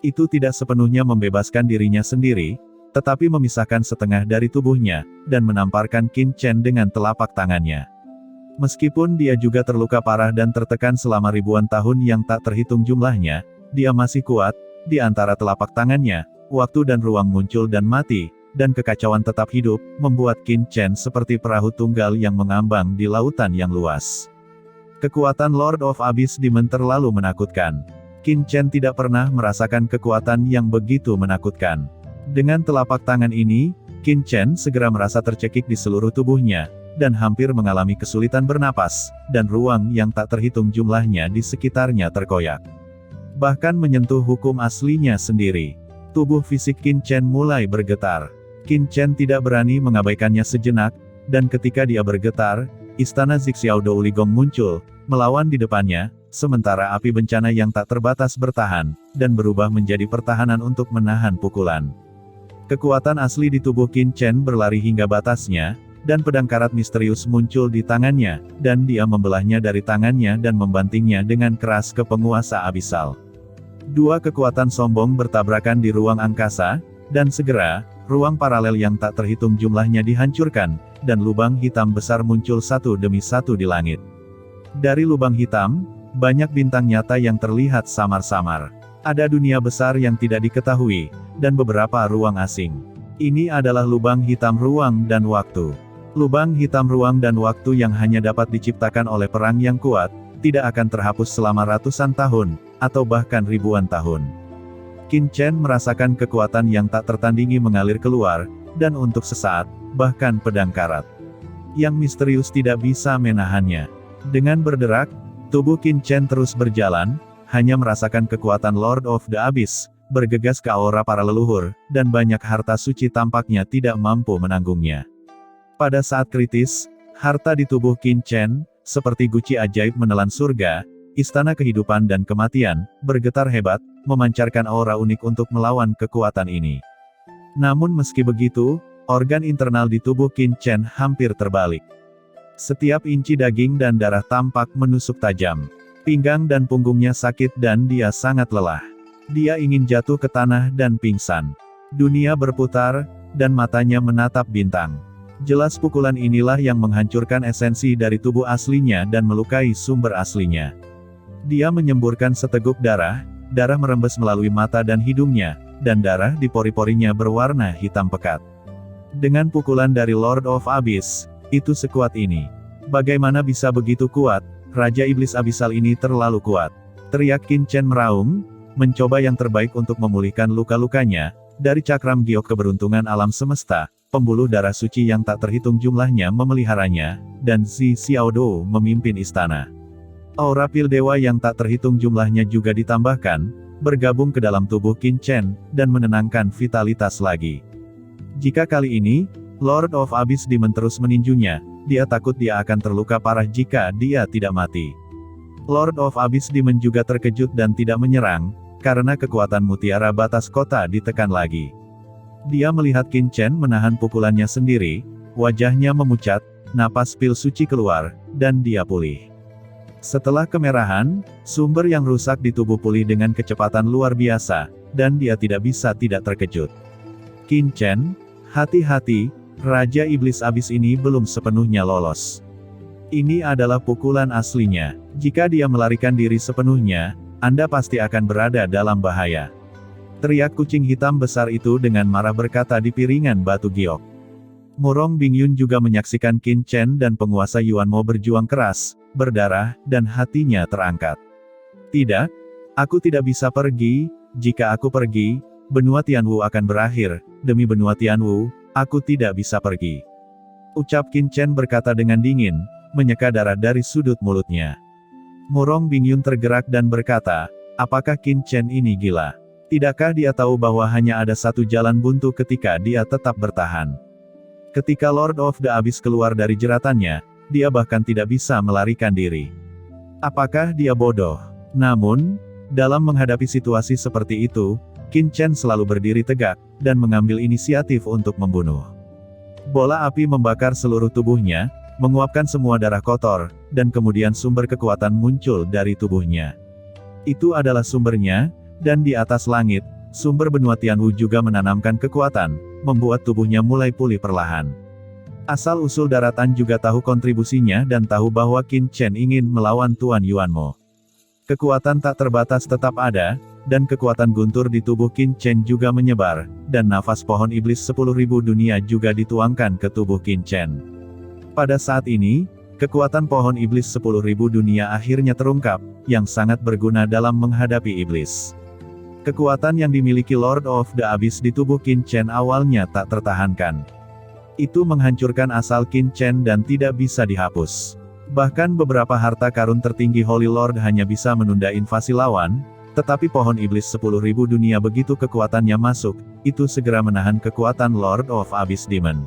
Itu tidak sepenuhnya membebaskan dirinya sendiri, tetapi memisahkan setengah dari tubuhnya, dan menamparkan Qin Chen dengan telapak tangannya. Meskipun dia juga terluka parah dan tertekan selama ribuan tahun yang tak terhitung jumlahnya, dia masih kuat. Di antara telapak tangannya, waktu dan ruang muncul dan mati, dan kekacauan tetap hidup, membuat Qin Chen seperti perahu tunggal yang mengambang di lautan yang luas. Kekuatan Lord of Abyss Demon terlalu menakutkan. Qin Chen tidak pernah merasakan kekuatan yang begitu menakutkan. Dengan telapak tangan ini, Qin Chen segera merasa tercekik di seluruh tubuhnya, dan hampir mengalami kesulitan bernapas, dan ruang yang tak terhitung jumlahnya di sekitarnya terkoyak. Bahkan menyentuh hukum aslinya sendiri. Tubuh fisik Qin Chen mulai bergetar. Qin Chen tidak berani mengabaikannya sejenak, dan ketika dia bergetar, istana Zixiao Douligong muncul, melawan di depannya, sementara api bencana yang tak terbatas bertahan, dan berubah menjadi pertahanan untuk menahan pukulan. Kekuatan asli di tubuh Qin Chen berlari hingga batasnya, dan pedang karat misterius muncul di tangannya, dan dia membelahnya dari tangannya dan membantingnya dengan keras ke penguasa abisal. Dua kekuatan sombong bertabrakan di ruang angkasa, dan segera, ruang paralel yang tak terhitung jumlahnya dihancurkan, dan lubang hitam besar muncul satu demi satu di langit. Dari lubang hitam, banyak bintang nyata yang terlihat samar-samar. Ada dunia besar yang tidak diketahui, dan beberapa ruang asing. Ini adalah lubang hitam ruang dan waktu. Lubang hitam ruang dan waktu yang hanya dapat diciptakan oleh perang yang kuat, tidak akan terhapus selama ratusan tahun, atau bahkan ribuan tahun. Qin Chen merasakan kekuatan yang tak tertandingi mengalir keluar, dan untuk sesaat, bahkan pedang karat yang misterius tidak bisa menahannya. Dengan berderak, tubuh Qin Chen terus berjalan, hanya merasakan kekuatan Lord of the Abyss, bergegas ke aura para leluhur, dan banyak harta suci tampaknya tidak mampu menanggungnya. Pada saat kritis, harta di tubuh Qin Chen, seperti guci ajaib menelan surga, istana kehidupan dan kematian, bergetar hebat, memancarkan aura unik untuk melawan kekuatan ini. Namun meski begitu, organ internal di tubuh Qin Chen hampir terbalik. Setiap inci daging dan darah tampak menusuk tajam. Pinggang dan punggungnya sakit dan dia sangat lelah. Dia ingin jatuh ke tanah dan pingsan. Dunia berputar, dan matanya menatap bintang. Jelas pukulan inilah yang menghancurkan esensi dari tubuh aslinya dan melukai sumber aslinya. Dia menyemburkan seteguk darah, darah merembes melalui mata dan hidungnya, dan darah di pori-porinya berwarna hitam pekat. Dengan pukulan dari Lord of Abyss, itu sekuat ini. Bagaimana bisa begitu kuat? Raja Iblis Abisal ini terlalu kuat. Teriak Qin Chen meraung, mencoba yang terbaik untuk memulihkan luka-lukanya, dari cakram giok keberuntungan alam semesta, pembuluh darah suci yang tak terhitung jumlahnya memeliharanya, dan Zi Xiaodou memimpin istana. Aura pil dewa yang tak terhitung jumlahnya juga ditambahkan, bergabung ke dalam tubuh Qin Chen, dan menenangkan vitalitas lagi. Jika kali ini, Lord of Abyss Demon terus meninjunya, dia takut dia akan terluka parah jika dia tidak mati. Lord of Abyss Demon juga terkejut dan tidak menyerang, karena kekuatan mutiara batas kota ditekan lagi. Dia melihat Qin Chen menahan pukulannya sendiri, wajahnya memucat, napas pil suci keluar, dan dia pulih. Setelah kemerahan, sumber yang rusak di tubuh pulih dengan kecepatan luar biasa, dan dia tidak bisa tidak terkejut. Qin Chen, hati-hati, Raja Iblis Abis ini belum sepenuhnya lolos. Ini adalah pukulan aslinya. Jika dia melarikan diri sepenuhnya, Anda pasti akan berada dalam bahaya. Teriak kucing hitam besar itu dengan marah berkata di piringan batu giok. Murong Bingyun juga menyaksikan Qin Chen dan penguasa Yuanmo berjuang keras, berdarah, dan hatinya terangkat. Tidak, aku tidak bisa pergi, jika aku pergi, benua Tianwu akan berakhir, demi benua Tianwu, aku tidak bisa pergi. Ucap Qin Chen berkata dengan dingin, menyeka darah dari sudut mulutnya. Murong Bingyun tergerak dan berkata, apakah Qin Chen ini gila? Tidakkah dia tahu bahwa hanya ada satu jalan buntu ketika dia tetap bertahan? Ketika Lord of the Abyss keluar dari jeratannya, dia bahkan tidak bisa melarikan diri. Apakah dia bodoh? Namun, dalam menghadapi situasi seperti itu, Qin Chen selalu berdiri tegak, dan mengambil inisiatif untuk membunuh. Bola api membakar seluruh tubuhnya, menguapkan semua darah kotor, dan kemudian sumber kekuatan muncul dari tubuhnya. Itu adalah sumbernya, dan di atas langit, sumber benua Tianwu juga menanamkan kekuatan, membuat tubuhnya mulai pulih perlahan. Asal-usul daratan juga tahu kontribusinya dan tahu bahwa Qin Chen ingin melawan Tuan Yuanmo. Kekuatan tak terbatas tetap ada, dan kekuatan guntur di tubuh Qin Chen juga menyebar, dan nafas pohon iblis 10.000 dunia juga dituangkan ke tubuh Qin Chen. Pada saat ini, kekuatan pohon iblis 10.000 dunia akhirnya terungkap, yang sangat berguna dalam menghadapi iblis. Kekuatan yang dimiliki Lord of the Abyss di tubuh Qin Chen awalnya tak tertahankan. Itu menghancurkan asal Qin Chen dan tidak bisa dihapus. Bahkan beberapa harta karun tertinggi Holy Lord hanya bisa menunda invasi lawan, tetapi pohon iblis 10.000 dunia begitu kekuatannya masuk, itu segera menahan kekuatan Lord of Abyss Demon.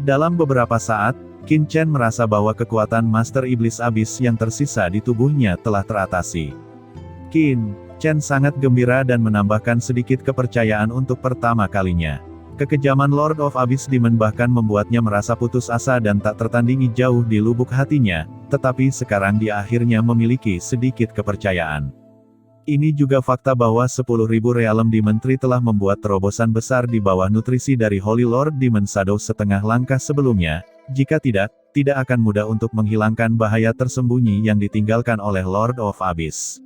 Dalam beberapa saat, Qin Chen merasa bahwa kekuatan Master Iblis Abyss yang tersisa di tubuhnya telah teratasi. Qin Chen sangat gembira dan menambahkan sedikit kepercayaan untuk pertama kalinya. Kekejaman Lord of Abyss Demon bahkan membuatnya merasa putus asa dan tak tertandingi jauh di lubuk hatinya, tetapi sekarang dia akhirnya memiliki sedikit kepercayaan. Ini juga fakta bahwa 10.000 Realm Demon Tree telah membuat terobosan besar di bawah nutrisi dari Holy Lord Demon Shadow setengah langkah sebelumnya, jika tidak akan mudah untuk menghilangkan bahaya tersembunyi yang ditinggalkan oleh Lord of Abyss.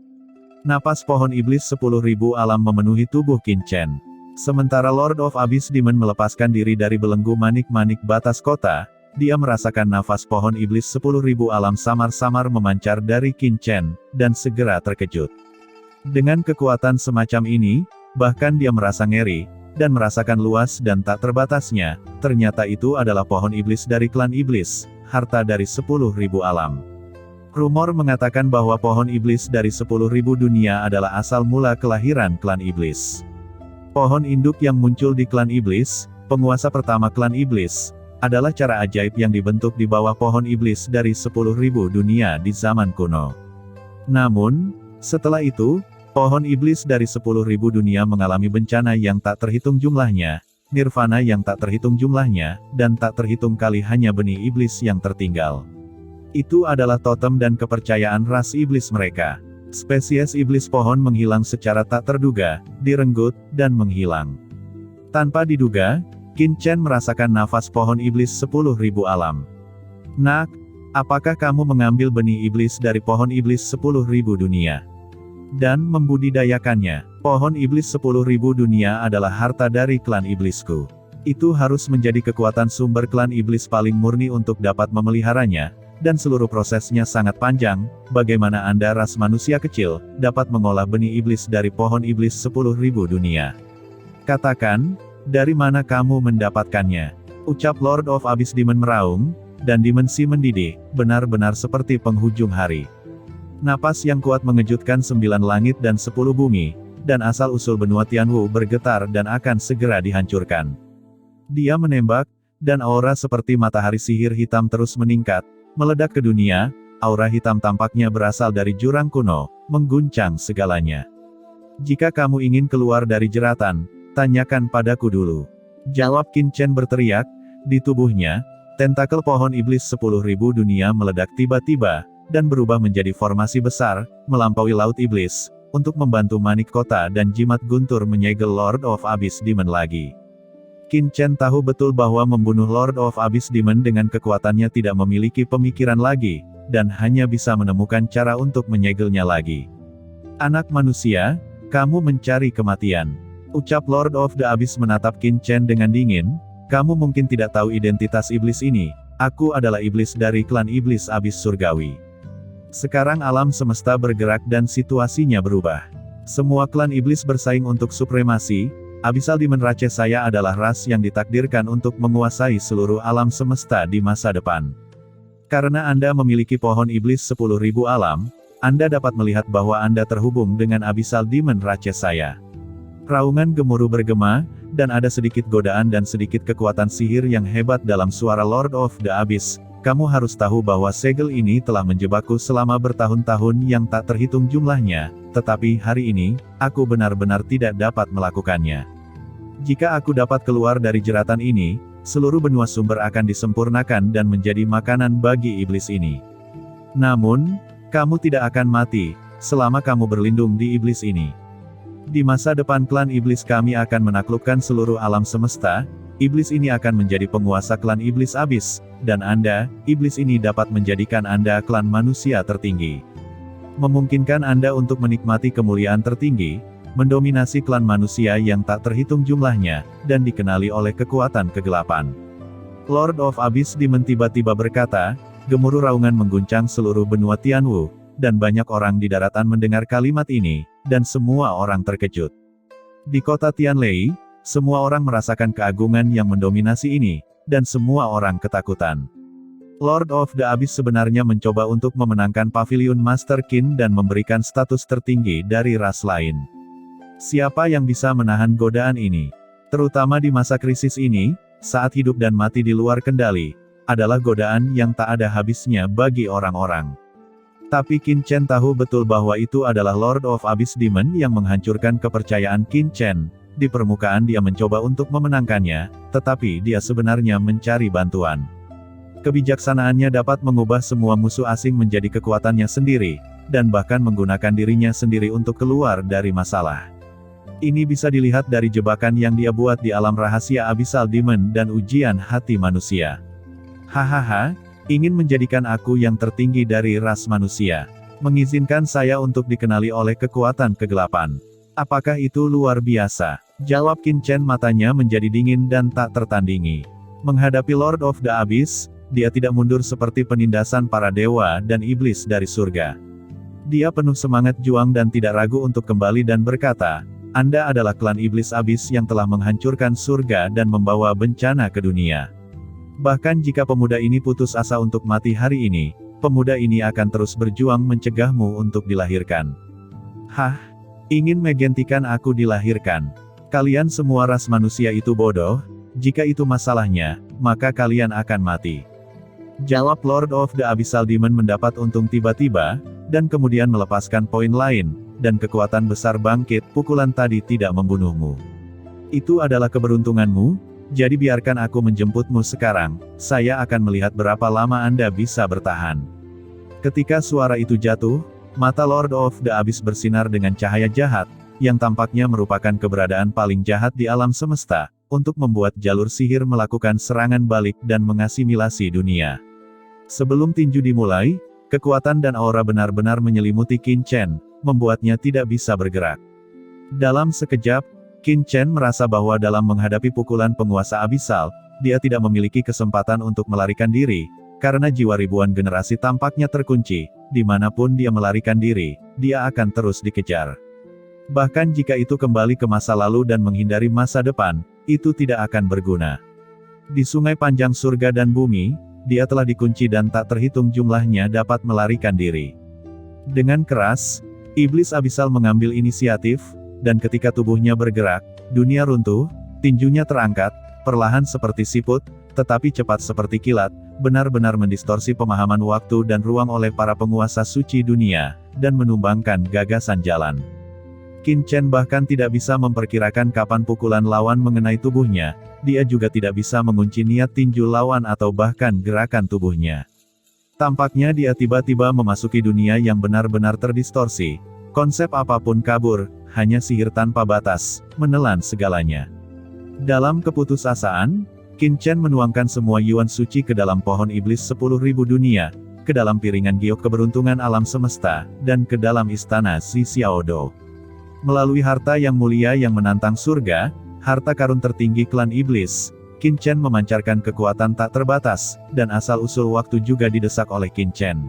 Napas pohon iblis 10.000 alam memenuhi tubuh Qin Chen. Sementara Lord of Abyss Demon melepaskan diri dari belenggu manik-manik batas kota, dia merasakan nafas pohon iblis 10.000 alam samar-samar memancar dari Qin Chen, dan segera terkejut. Dengan kekuatan semacam ini, bahkan dia merasa ngeri, dan merasakan luas dan tak terbatasnya, ternyata itu adalah pohon iblis dari klan iblis, harta dari 10.000 alam. Rumor mengatakan bahwa pohon iblis dari 10.000 dunia adalah asal mula kelahiran klan iblis. Pohon induk yang muncul di klan iblis, penguasa pertama klan iblis, adalah cara ajaib yang dibentuk di bawah pohon iblis dari 10.000 dunia di zaman kuno. Namun, setelah itu, pohon iblis dari 10.000 dunia mengalami bencana yang tak terhitung jumlahnya, nirvana yang tak terhitung jumlahnya, dan tak terhitung kali hanya benih iblis yang tertinggal. Itu adalah totem dan kepercayaan ras iblis mereka. Spesies iblis pohon menghilang secara tak terduga, direnggut, dan menghilang. Tanpa diduga, Qin Chen merasakan nafas pohon iblis 10.000 alam. Nak, apakah kamu mengambil benih iblis dari pohon iblis 10.000 dunia? Dan membudidayakannya. Pohon iblis 10.000 dunia adalah harta dari klan iblisku. Itu harus menjadi kekuatan sumber klan iblis paling murni untuk dapat memeliharanya. Dan seluruh prosesnya sangat panjang, bagaimana Anda ras manusia kecil, dapat mengolah benih iblis dari pohon iblis 10.000 dunia? Katakan, dari mana kamu mendapatkannya? Ucap Lord of Abyss Demon meraung, dan dimensi mendidih, benar-benar seperti penghujung hari. Napas yang kuat mengejutkan 9 langit dan 10 bumi, dan asal-usul benua Tianwu bergetar dan akan segera dihancurkan. Dia menembak, dan aura seperti matahari sihir hitam terus meningkat, meledak ke dunia. Aura hitam tampaknya berasal dari jurang kuno, mengguncang segalanya. Jika kamu ingin keluar dari jeratan, tanyakan padaku dulu. Jawab Qin Chen berteriak. Di tubuhnya, tentakel pohon iblis 10.000 dunia meledak tiba-tiba, dan berubah menjadi formasi besar, melampaui laut iblis, untuk membantu Manik Kota dan jimat guntur menyegel Lord of Abyss Demon lagi. Qin Chen tahu betul bahwa membunuh Lord of Abyss Demon dengan kekuatannya tidak memiliki pemikiran lagi, dan hanya bisa menemukan cara untuk menyegelnya lagi. Anak manusia, kamu mencari kematian. Ucap Lord of the Abyss menatap Qin Chen dengan dingin. Kamu mungkin tidak tahu identitas iblis ini. Aku adalah iblis dari klan iblis Abyss Surgawi. Sekarang alam semesta bergerak dan situasinya berubah. Semua klan iblis bersaing untuk supremasi. Abyssal Demon Rakshasaya adalah ras yang ditakdirkan untuk menguasai seluruh alam semesta di masa depan. Karena Anda memiliki pohon iblis 10.000 alam, Anda dapat melihat bahwa Anda terhubung dengan Abyssal Demon Rakshasaya. Raungan gemuruh bergema, dan ada sedikit godaan dan sedikit kekuatan sihir yang hebat dalam suara Lord of the Abyss. Kamu harus tahu bahwa segel ini telah menjebakku selama bertahun-tahun yang tak terhitung jumlahnya, tetapi hari ini, aku benar-benar tidak dapat melakukannya. Jika aku dapat keluar dari jeratan ini, seluruh benua sumber akan disempurnakan dan menjadi makanan bagi iblis ini. Namun, kamu tidak akan mati, selama kamu berlindung di iblis ini. Di masa depan klan iblis kami akan menaklukkan seluruh alam semesta, iblis ini akan menjadi penguasa klan iblis Abyss, dan Anda, iblis ini dapat menjadikan Anda klan manusia tertinggi. Memungkinkan Anda untuk menikmati kemuliaan tertinggi, mendominasi klan manusia yang tak terhitung jumlahnya, dan dikenali oleh kekuatan kegelapan. Lord of Abyss Demon tiba-tiba berkata, gemuruh raungan mengguncang seluruh benua Tianwu, dan banyak orang di daratan mendengar kalimat ini, dan semua orang terkejut. Di kota Tianlei, semua orang merasakan keagungan yang mendominasi ini, dan semua orang ketakutan. Lord of the Abyss sebenarnya mencoba untuk memenangkan Pavilion Master Qin dan memberikan status tertinggi dari ras lain. Siapa yang bisa menahan godaan ini? Terutama di masa krisis ini, saat hidup dan mati di luar kendali, adalah godaan yang tak ada habisnya bagi orang-orang. Tapi Qin Chen tahu betul bahwa itu adalah Lord of Abyss Demon yang menghancurkan kepercayaan Qin Chen. Di permukaan dia mencoba untuk memenangkannya, tetapi dia sebenarnya mencari bantuan. Kebijaksanaannya dapat mengubah semua musuh asing menjadi kekuatannya sendiri, dan bahkan menggunakan dirinya sendiri untuk keluar dari masalah. Ini bisa dilihat dari jebakan yang dia buat di alam rahasia Abyssal Demon dan ujian hati manusia. Hahaha. Ingin menjadikan aku yang tertinggi dari ras manusia. Mengizinkan saya untuk dikenali oleh kekuatan kegelapan. Apakah itu luar biasa? Jawab Qin Chen, matanya menjadi dingin dan tak tertandingi. Menghadapi Lord of the Abyss, dia tidak mundur seperti penindasan para dewa dan iblis dari surga. Dia penuh semangat juang dan tidak ragu untuk kembali dan berkata, Anda adalah klan iblis Abyss yang telah menghancurkan surga dan membawa bencana ke dunia. Bahkan jika pemuda ini putus asa untuk mati hari ini, pemuda ini akan terus berjuang mencegahmu untuk dilahirkan. Hah? Ingin menggantikan aku dilahirkan? Kalian semua ras manusia itu bodoh, jika itu masalahnya, maka kalian akan mati. Jawab Lord of the Abyssal Demon mendapat untung tiba-tiba, dan kemudian melepaskan poin lain, dan kekuatan besar bangkit, pukulan tadi tidak membunuhmu. Itu adalah keberuntunganmu. Jadi biarkan aku menjemputmu sekarang, saya akan melihat berapa lama Anda bisa bertahan. Ketika suara itu jatuh, mata Lord of the Abyss bersinar dengan cahaya jahat, yang tampaknya merupakan keberadaan paling jahat di alam semesta, untuk membuat jalur sihir melakukan serangan balik dan mengasimilasi dunia. Sebelum tinju dimulai, kekuatan dan aura benar-benar menyelimuti Qin Chen, membuatnya tidak bisa bergerak. Dalam sekejap, Qin Chen merasa bahwa dalam menghadapi pukulan penguasa Abyssal, dia tidak memiliki kesempatan untuk melarikan diri, karena jiwa ribuan generasi tampaknya terkunci, dimanapun dia melarikan diri, dia akan terus dikejar. Bahkan jika itu kembali ke masa lalu dan menghindari masa depan, itu tidak akan berguna. Di sungai panjang surga dan bumi, dia telah dikunci dan tak terhitung jumlahnya dapat melarikan diri. Dengan keras, iblis Abyssal mengambil inisiatif, dan ketika tubuhnya bergerak, dunia runtuh, tinjunya terangkat, perlahan seperti siput, tetapi cepat seperti kilat, benar-benar mendistorsi pemahaman waktu dan ruang oleh para penguasa suci dunia, dan menumbangkan gagasan jalan. Qin Chen bahkan tidak bisa memperkirakan kapan pukulan lawan mengenai tubuhnya, dia juga tidak bisa mengunci niat tinju lawan atau bahkan gerakan tubuhnya. Tampaknya dia tiba-tiba memasuki dunia yang benar-benar terdistorsi, konsep apapun kabur, hanya sihir tanpa batas, menelan segalanya. Dalam keputusasaan, Qin Chen menuangkan semua yuan suci ke dalam pohon iblis 10.000 dunia, ke dalam piringan giok keberuntungan alam semesta, dan ke dalam istana Xi Xiaodo. Melalui harta yang mulia yang menantang surga, harta karun tertinggi klan iblis, Qin Chen memancarkan kekuatan tak terbatas, dan asal-usul waktu juga didesak oleh Qin Chen.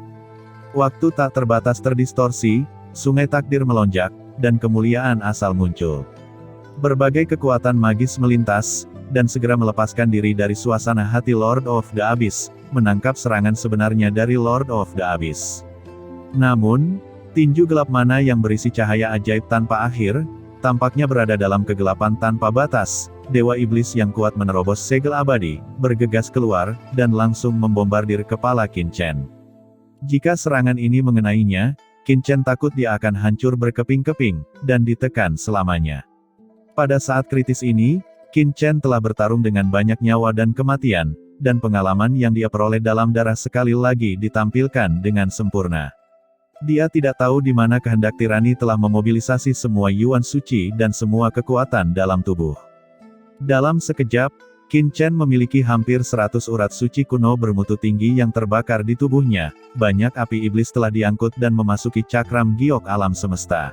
Waktu tak terbatas terdistorsi, sungai takdir melonjak, dan kemuliaan asal muncul. Berbagai kekuatan magis melintas, dan segera melepaskan diri dari suasana hati Lord of the Abyss, menangkap serangan sebenarnya dari Lord of the Abyss. Namun, tinju gelap mana yang berisi cahaya ajaib tanpa akhir, tampaknya berada dalam kegelapan tanpa batas. Dewa iblis yang kuat menerobos segel abadi, bergegas keluar, dan langsung membombardir kepala Qin Chen. Jika serangan ini mengenainya, Qin Chen takut dia akan hancur berkeping-keping, dan ditekan selamanya. Pada saat kritis ini, Qin Chen telah bertarung dengan banyak nyawa dan kematian, dan pengalaman yang dia peroleh dalam darah sekali lagi ditampilkan dengan sempurna. Dia tidak tahu di mana kehendak tirani telah memobilisasi semua yuan suci dan semua kekuatan dalam tubuh. Dalam sekejap, Qin Chen memiliki hampir 100 urat suci kuno bermutu tinggi yang terbakar di tubuhnya, banyak api iblis telah diangkut dan memasuki cakram giok alam semesta.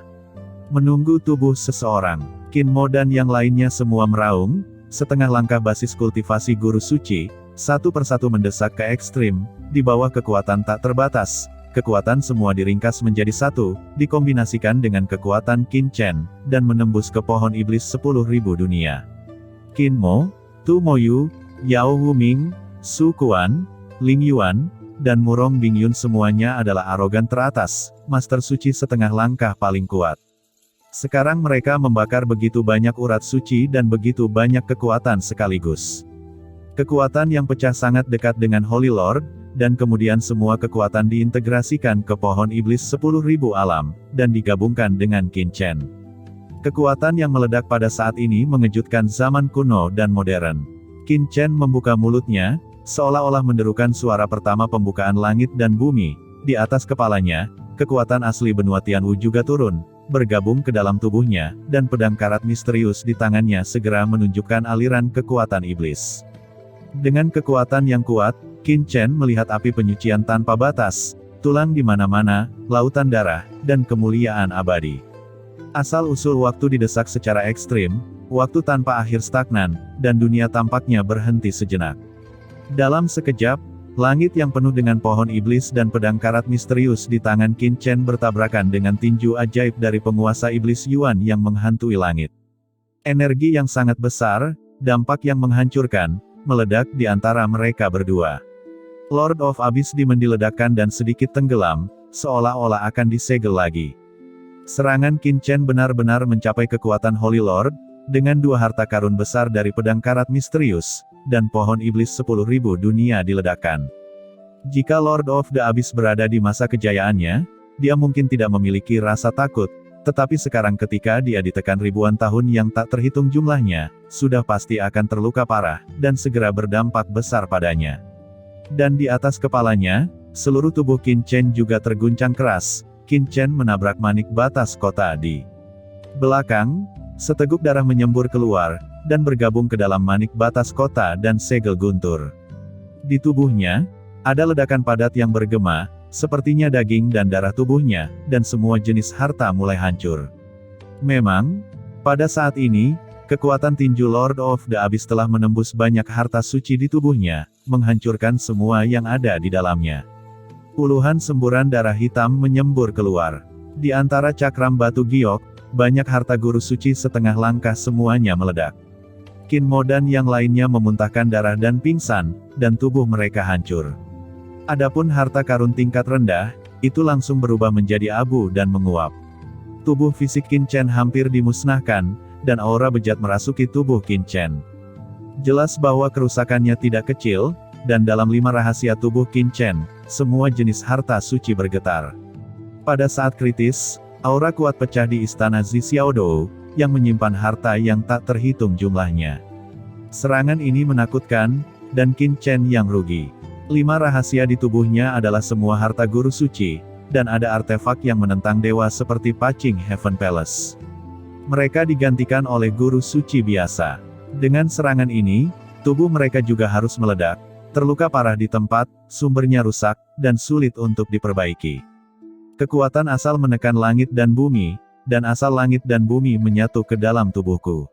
Menunggu tubuh seseorang, Qin Mo dan yang lainnya semua meraung, setengah langkah basis kultivasi guru suci, satu persatu mendesak ke ekstrim, di bawah kekuatan tak terbatas. Kekuatan semua diringkas menjadi satu, dikombinasikan dengan kekuatan Qin Chen, dan menembus ke pohon iblis 10.000 dunia. Qin Mo, Tu Moyu, Yao Wuming, Su Quan, Ling Yuan, dan Murong Bingyun semuanya adalah arogan teratas, master suci setengah langkah paling kuat. Sekarang mereka membakar begitu banyak urat suci dan begitu banyak kekuatan sekaligus. Kekuatan yang pecah sangat dekat dengan Holy Lord, dan kemudian semua kekuatan diintegrasikan ke pohon iblis 10.000 alam, dan digabungkan dengan Qin Chen. Kekuatan yang meledak pada saat ini mengejutkan zaman kuno dan modern. Qin Chen membuka mulutnya, seolah-olah menderukan suara pertama pembukaan langit dan bumi. Di atas kepalanya, kekuatan asli benua Tianwu juga turun, bergabung ke dalam tubuhnya, dan pedang karat misterius di tangannya segera menunjukkan aliran kekuatan iblis. Dengan kekuatan yang kuat, Qin Chen melihat api penyucian tanpa batas, tulang di mana-mana, lautan darah, dan kemuliaan abadi. Asal-usul waktu didesak secara ekstrim, waktu tanpa akhir stagnan, dan dunia tampaknya berhenti sejenak. Dalam sekejap, langit yang penuh dengan pohon iblis dan pedang karat misterius di tangan Qin Chen bertabrakan dengan tinju ajaib dari penguasa iblis Yuan yang menghantui langit. Energi yang sangat besar, dampak yang menghancurkan, meledak di antara mereka berdua. Lord of Abyss diledakan dan sedikit tenggelam, seolah-olah akan disegel lagi. Serangan Qin Chen benar-benar mencapai kekuatan Holy Lord, dengan dua harta karun besar dari pedang karat misterius, dan pohon iblis 10.000 dunia diledakkan. Jika Lord of the Abyss berada di masa kejayaannya, dia mungkin tidak memiliki rasa takut, tetapi sekarang ketika dia ditekan ribuan tahun yang tak terhitung jumlahnya, sudah pasti akan terluka parah, dan segera berdampak besar padanya. Dan di atas kepalanya, seluruh tubuh Qin Chen juga terguncang keras. Qin Chen menabrak manik batas kota di belakang, seteguk darah menyembur keluar, dan bergabung ke dalam manik batas kota dan segel guntur. Di tubuhnya, ada ledakan padat yang bergema, sepertinya daging dan darah tubuhnya, dan semua jenis harta mulai hancur. Memang, pada saat ini, kekuatan tinju Lord of the Abyss telah menembus banyak harta suci di tubuhnya, menghancurkan semua yang ada di dalamnya. Puluhan semburan darah hitam menyembur keluar. Di antara cakram batu giok, banyak harta guru suci setengah langkah semuanya meledak. Qin Mo dan yang lainnya memuntahkan darah dan pingsan, dan tubuh mereka hancur. Adapun harta karun tingkat rendah, itu langsung berubah menjadi abu dan menguap. Tubuh fisik Qin Chen hampir dimusnahkan, dan aura bejat merasuki tubuh Qin Chen. Jelas bahwa kerusakannya tidak kecil, dan dalam 5 rahasia tubuh Qin Chen, semua jenis harta suci bergetar. Pada saat kritis, aura kuat pecah di istana Zi Xiaodou, yang menyimpan harta yang tak terhitung jumlahnya. Serangan ini menakutkan, dan Qin Chen yang rugi. 5 rahasia di tubuhnya adalah semua harta guru suci, dan ada artefak yang menentang dewa seperti Pacing Heaven Palace. Mereka digantikan oleh guru suci biasa. Dengan serangan ini, tubuh mereka juga harus meledak, terluka parah di tempat, sumbernya rusak, dan sulit untuk diperbaiki. Kekuatan asal menekan langit dan bumi, dan asal langit dan bumi menyatu ke dalam tubuhku.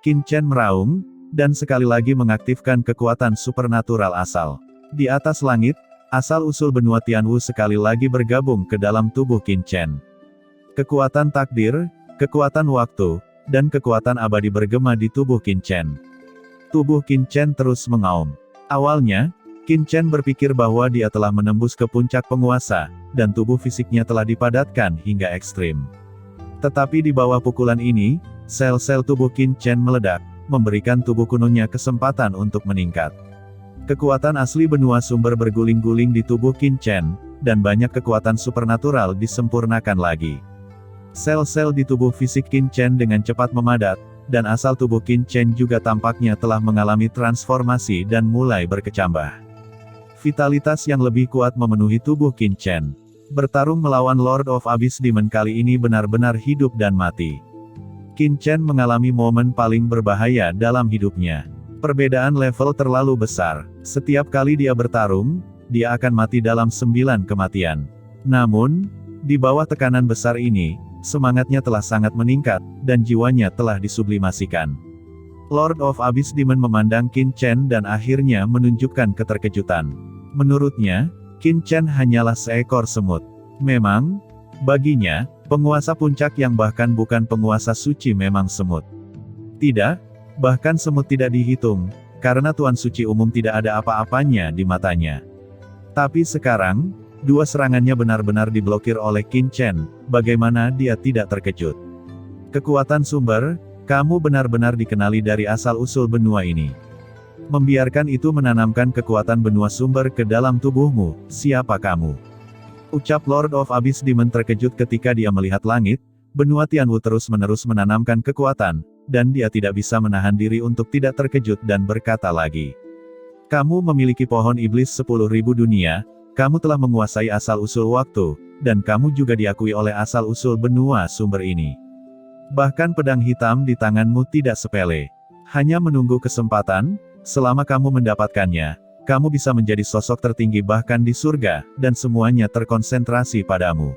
Qin Chen meraung, dan sekali lagi mengaktifkan kekuatan supernatural asal. Di atas langit, asal-usul benua Tianwu sekali lagi bergabung ke dalam tubuh Qin Chen. Kekuatan takdir, kekuatan waktu, dan kekuatan abadi bergema di tubuh Qin Chen. Tubuh Qin Chen terus mengaum. Awalnya, Qin Chen berpikir bahwa dia telah menembus ke puncak penguasa, dan tubuh fisiknya telah dipadatkan hingga ekstrim. Tetapi di bawah pukulan ini, sel-sel tubuh Qin Chen meledak, memberikan tubuh kunonya kesempatan untuk meningkat. Kekuatan asli benua sumber berguling-guling di tubuh Qin Chen, dan banyak kekuatan supernatural disempurnakan lagi. Sel-sel di tubuh fisik Qin Chen dengan cepat memadat, dan asal tubuh Qin Chen juga tampaknya telah mengalami transformasi dan mulai berkecambah. Vitalitas yang lebih kuat memenuhi tubuh Qin Chen. Bertarung melawan Lord of Abyss Demon kali ini benar-benar hidup dan mati. Qin Chen mengalami momen paling berbahaya dalam hidupnya. Perbedaan level terlalu besar. Setiap kali dia bertarung, dia akan mati dalam 9 kematian. Namun, di bawah tekanan besar ini, semangatnya telah sangat meningkat, dan jiwanya telah disublimasikan. Lord of Abyss Demon memandang Qin Chen dan akhirnya menunjukkan keterkejutan. Menurutnya, Qin Chen hanyalah seekor semut. Memang, baginya, penguasa puncak yang bahkan bukan penguasa suci memang semut. Tidak. Bahkan semut tidak dihitung, karena Tuan Suci Umum tidak ada apa-apanya di matanya. Tapi sekarang, 2 serangannya benar-benar diblokir oleh Qin Chen, bagaimana dia tidak terkejut. Kekuatan sumber, kamu benar-benar dikenali dari asal-usul benua ini. Membiarkan itu menanamkan kekuatan benua sumber ke dalam tubuhmu, siapa kamu? Ucap Lord of Abyss Demon terkejut ketika dia melihat langit, benua Tianwu terus-menerus menanamkan kekuatan, dan dia tidak bisa menahan diri untuk tidak terkejut dan berkata lagi. Kamu memiliki pohon iblis 10.000 dunia, kamu telah menguasai asal-usul waktu, dan kamu juga diakui oleh asal-usul benua sumber ini. Bahkan pedang hitam di tanganmu tidak sepele. Hanya menunggu kesempatan, selama kamu mendapatkannya, kamu bisa menjadi sosok tertinggi bahkan di surga, dan semuanya terkonsentrasi padamu.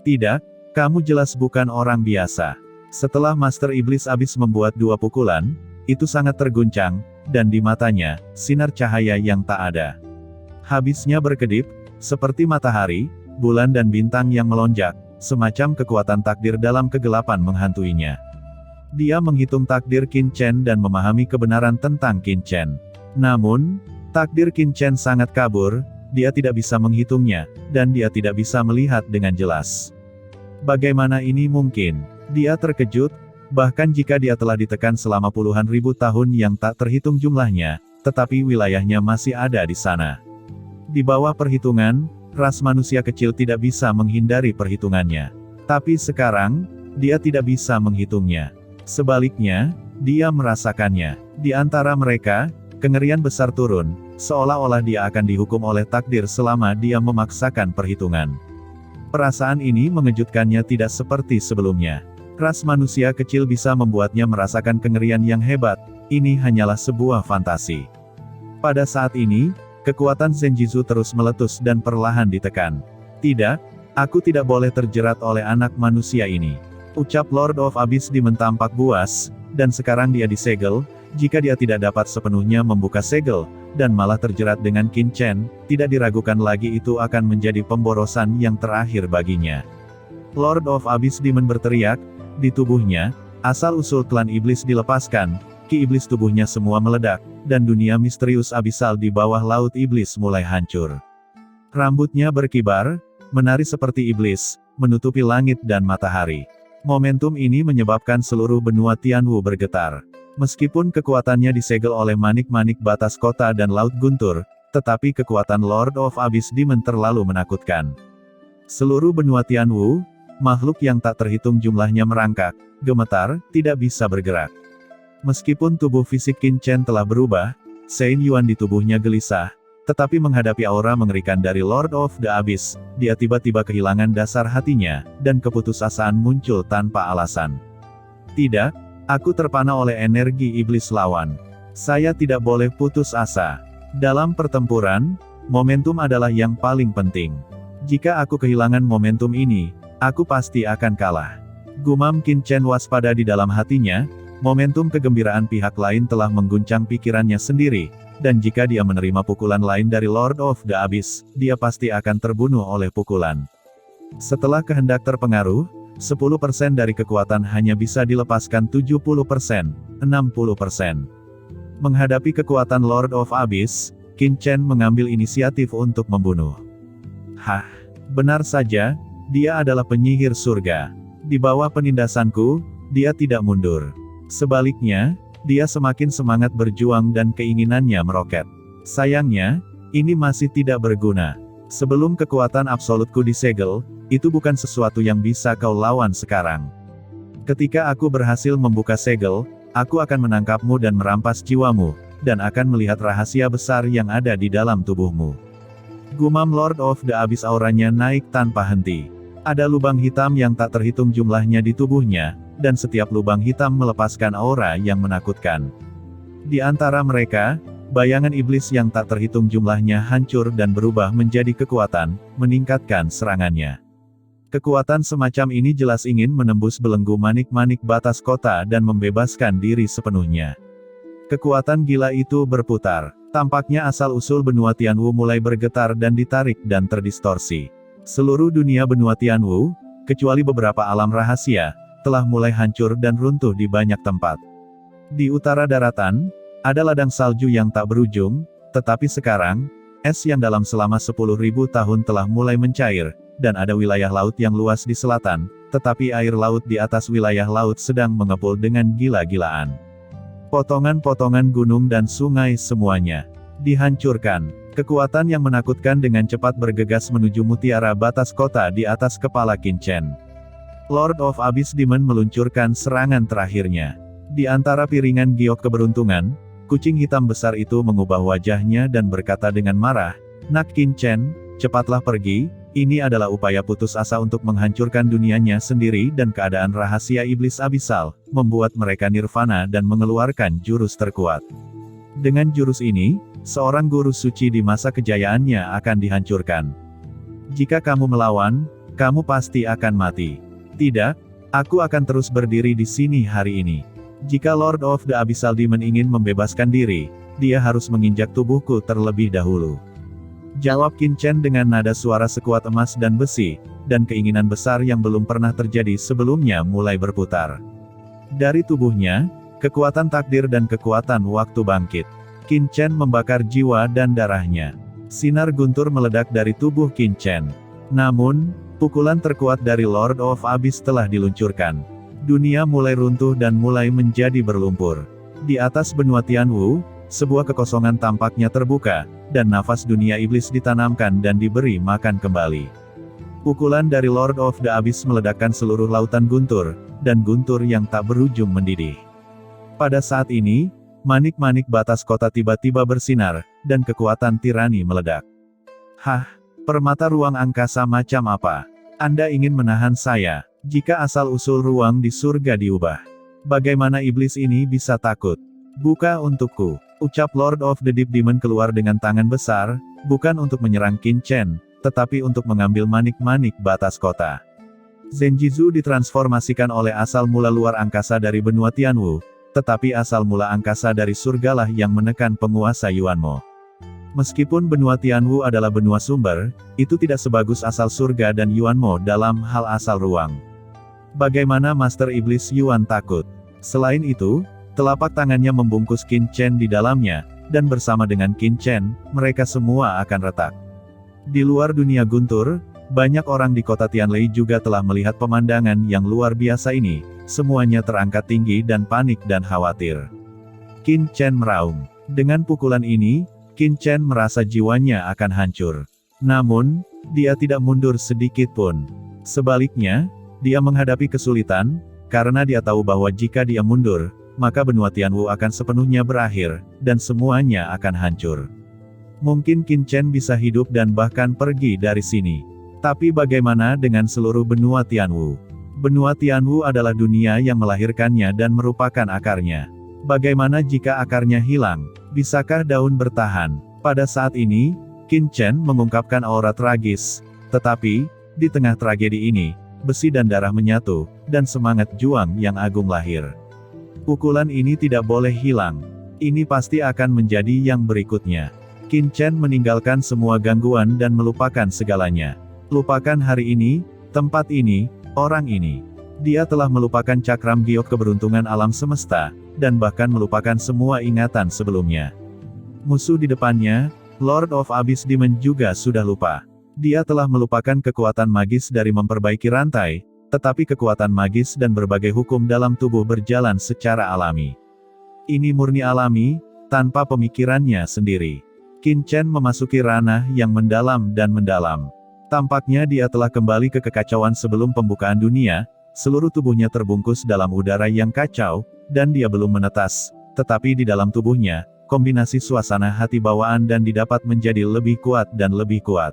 Tidak, kamu jelas bukan orang biasa. Setelah Master Iblis Abyss membuat 2 pukulan, itu sangat terguncang, dan di matanya, sinar cahaya yang tak ada. Habisnya berkedip, seperti matahari, bulan dan bintang yang melonjak, semacam kekuatan takdir dalam kegelapan menghantuinya. Dia menghitung takdir Qin Chen dan memahami kebenaran tentang Qin Chen. Namun, takdir Qin Chen sangat kabur, dia tidak bisa menghitungnya, dan dia tidak bisa melihat dengan jelas. Bagaimana ini mungkin? Dia terkejut, bahkan jika dia telah ditekan selama puluhan ribu tahun yang tak terhitung jumlahnya, tetapi wilayahnya masih ada di sana. Di bawah perhitungan, ras manusia kecil tidak bisa menghindari perhitungannya. Tapi sekarang, dia tidak bisa menghitungnya. Sebaliknya, dia merasakannya. Di antara mereka, kengerian besar turun, seolah-olah dia akan dihukum oleh takdir selama dia memaksakan perhitungan. Perasaan ini mengejutkannya tidak seperti sebelumnya. Ras manusia kecil bisa membuatnya merasakan kengerian yang hebat, ini hanyalah sebuah fantasi. Pada saat ini, kekuatan Zenjitsu terus meletus dan perlahan ditekan. Tidak, aku tidak boleh terjerat oleh anak manusia ini. Ucap Lord of Abyss Demon tampak buas, dan sekarang dia disegel, jika dia tidak dapat sepenuhnya membuka segel, dan malah terjerat dengan Qin Chen, tidak diragukan lagi itu akan menjadi pemborosan yang terakhir baginya. Lord of Abyss Demon berteriak, di tubuhnya, asal-usul klan iblis dilepaskan, ki iblis tubuhnya semua meledak, dan dunia misterius abisal di bawah laut iblis mulai hancur. Rambutnya berkibar, menari seperti iblis, menutupi langit dan matahari. Momentum ini menyebabkan seluruh benua Tianwu bergetar. Meskipun kekuatannya disegel oleh manik-manik batas kota dan Laut Guntur, tetapi kekuatan Lord of Abyss Demon terlalu menakutkan. Seluruh benua Tianwu, makhluk yang tak terhitung jumlahnya merangkak, gemetar, tidak bisa bergerak. Meskipun tubuh fisik Qin Chen telah berubah, Shen Yuan di tubuhnya gelisah, tetapi menghadapi aura mengerikan dari Lord of the Abyss, dia tiba-tiba kehilangan dasar hatinya, dan keputusasaan muncul tanpa alasan. Tidak, aku terpana oleh energi iblis lawan. Saya tidak boleh putus asa. Dalam pertempuran, momentum adalah yang paling penting. Jika aku kehilangan momentum ini, aku pasti akan kalah. Gumam Qin Chen waspada di dalam hatinya, momentum kegembiraan pihak lain telah mengguncang pikirannya sendiri, dan jika dia menerima pukulan lain dari Lord of the Abyss, dia pasti akan terbunuh oleh pukulan. Setelah kehendak terpengaruh, 10% dari kekuatan hanya bisa dilepaskan 70%, 60%. Menghadapi kekuatan Lord of Abyss, Qin Chen mengambil inisiatif untuk membunuh. Hah, benar saja, dia adalah penyihir surga. Di bawah penindasanku, dia tidak mundur. Sebaliknya, dia semakin semangat berjuang dan keinginannya meroket. Sayangnya, ini masih tidak berguna. Sebelum kekuatan absolutku disegel, itu bukan sesuatu yang bisa kau lawan sekarang. Ketika aku berhasil membuka segel, aku akan menangkapmu dan merampas jiwamu, dan akan melihat rahasia besar yang ada di dalam tubuhmu. Gumam Lord of the Abyss, auranya naik tanpa henti. Ada lubang hitam yang tak terhitung jumlahnya di tubuhnya, dan setiap lubang hitam melepaskan aura yang menakutkan. Di antara mereka, bayangan iblis yang tak terhitung jumlahnya hancur dan berubah menjadi kekuatan, meningkatkan serangannya. Kekuatan semacam ini jelas ingin menembus belenggu manik-manik batas kota dan membebaskan diri sepenuhnya. Kekuatan gila itu berputar. Tampaknya asal-usul benua Tianwu mulai bergetar dan ditarik dan terdistorsi. Seluruh dunia benua Tianwu, kecuali beberapa alam rahasia, telah mulai hancur dan runtuh di banyak tempat. Di utara daratan, ada ladang salju yang tak berujung, tetapi sekarang, es yang dalam selama 10.000 tahun telah mulai mencair, dan ada wilayah laut yang luas di selatan, tetapi air laut di atas wilayah laut sedang mengepul dengan gila-gilaan. Potongan-potongan gunung dan sungai semuanya dihancurkan. Kekuatan yang menakutkan dengan cepat bergegas menuju mutiara batas kota di atas kepala Qin Chen. Lord of Abyss Demon meluncurkan serangan terakhirnya. Di antara piringan giok keberuntungan, kucing hitam besar itu mengubah wajahnya dan berkata dengan marah, "Nak Qin Chen, cepatlah pergi, ini adalah upaya putus asa untuk menghancurkan dunianya sendiri dan keadaan rahasia iblis abisal, membuat mereka nirvana dan mengeluarkan jurus terkuat. Dengan jurus ini, seorang guru suci di masa kejayaannya akan dihancurkan. Jika kamu melawan, kamu pasti akan mati. Tidak, aku akan terus berdiri di sini hari ini. Jika Lord of the Abyssal Demon ingin membebaskan diri, dia harus menginjak tubuhku terlebih dahulu." Jawab Qin Chen dengan nada suara sekuat emas dan besi, dan keinginan besar yang belum pernah terjadi sebelumnya mulai berputar. Dari tubuhnya, kekuatan takdir dan kekuatan waktu bangkit. Qin Chen membakar jiwa dan darahnya. Sinar guntur meledak dari tubuh Qin Chen. Namun, pukulan terkuat dari Lord of Abyss telah diluncurkan. Dunia mulai runtuh dan mulai menjadi berlumpur. Di atas benua Tianwu, sebuah kekosongan tampaknya terbuka, dan nafas dunia iblis ditanamkan dan diberi makan kembali. Pukulan dari Lord of the Abyss meledakkan seluruh lautan guntur, dan guntur yang tak berujung mendidih. Pada saat ini, manik-manik batas kota tiba-tiba bersinar, dan kekuatan tirani meledak. Hah, permata ruang angkasa macam apa? Anda ingin menahan saya? Jika asal-usul ruang di surga diubah, bagaimana iblis ini bisa takut? Buka untukku, ucap Lord of the Deep Demon keluar dengan tangan besar, bukan untuk menyerang Qin Chen, tetapi untuk mengambil manik-manik batas kota. Zenjizu ditransformasikan oleh asal mula luar angkasa dari benua Tianwu, tetapi asal mula angkasa dari surgalah yang menekan penguasa Yuanmo. Meskipun benua Tianwu adalah benua sumber, itu tidak sebagus asal surga dan Yuanmo dalam hal asal ruang. Bagaimana Master Iblis Yuan takut? Selain itu, telapak tangannya membungkus Qin Chen di dalamnya, dan bersama dengan Qin Chen, mereka semua akan retak. Di luar dunia guntur, Banyak orang di kota Tianlei juga telah melihat pemandangan yang luar biasa ini, semuanya terangkat tinggi dan panik dan khawatir. Qin Chen meraung. Dengan pukulan ini, Qin Chen merasa jiwanya akan hancur. Namun, dia tidak mundur sedikit pun. Sebaliknya, dia menghadapi kesulitan, karena dia tahu bahwa jika dia mundur, maka benua Tianwu akan sepenuhnya berakhir, dan semuanya akan hancur. Mungkin Qin Chen bisa hidup dan bahkan pergi dari sini. Tapi bagaimana dengan seluruh benua Tianwu? Benua Tianwu adalah dunia yang melahirkannya dan merupakan akarnya. Bagaimana jika akarnya hilang? Bisakah daun bertahan? Pada saat ini, Qin Chen mengungkapkan aura tragis. Tetapi, di tengah tragedi ini, besi dan darah menyatu, dan semangat juang yang agung lahir. Pukulan ini tidak boleh hilang. Ini pasti akan menjadi yang berikutnya. Qin Chen meninggalkan semua gangguan dan melupakan segalanya. Lupakan hari ini, tempat ini, orang ini. Dia telah melupakan cakram giok keberuntungan alam semesta, dan bahkan melupakan semua ingatan sebelumnya. Musuh di depannya, Lord of Abyss Demon juga sudah lupa. Dia telah melupakan kekuatan magis dari memperbaiki rantai, tetapi kekuatan magis dan berbagai hukum dalam tubuh berjalan secara alami. Ini murni alami, tanpa pemikirannya sendiri. Qin Chen memasuki ranah yang mendalam dan mendalam. Tampaknya dia telah kembali ke kekacauan sebelum pembukaan dunia, seluruh tubuhnya terbungkus dalam udara yang kacau, dan dia belum menetas, tetapi di dalam tubuhnya, kombinasi suasana hati bawaan dan didapat menjadi lebih kuat dan lebih kuat.